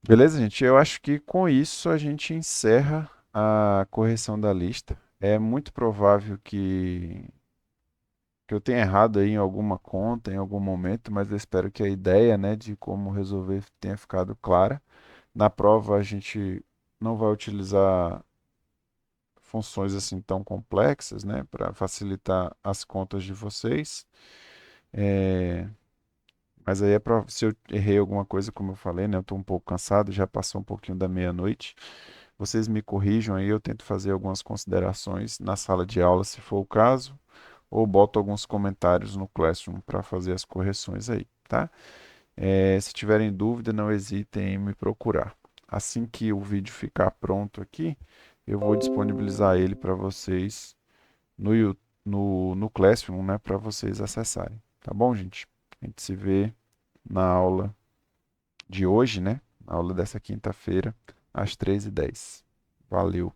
Beleza, gente? Eu acho que com isso a gente encerra a correção da lista. É muito provável que eu tenha errado aí em alguma conta, em algum momento, mas eu espero que a ideia, né, de como resolver tenha ficado clara. Na prova a gente não vai utilizar funções assim tão complexas, né, para facilitar as contas de vocês. É, mas aí é para se eu errei alguma coisa, como eu falei, né, eu estou um pouco cansado, já passou um pouquinho da meia-noite. Vocês me corrijam aí, eu tento fazer algumas considerações na sala de aula, se for o caso, ou boto alguns comentários no Classroom para fazer as correções aí, tá? Se tiverem dúvida, não hesitem em me procurar. Assim que o vídeo ficar pronto aqui, eu vou disponibilizar ele para vocês no Classroom, né, para vocês acessarem. Tá bom, gente? A gente se vê na aula de hoje, né? Na aula dessa quinta-feira, às 13h10. Valeu!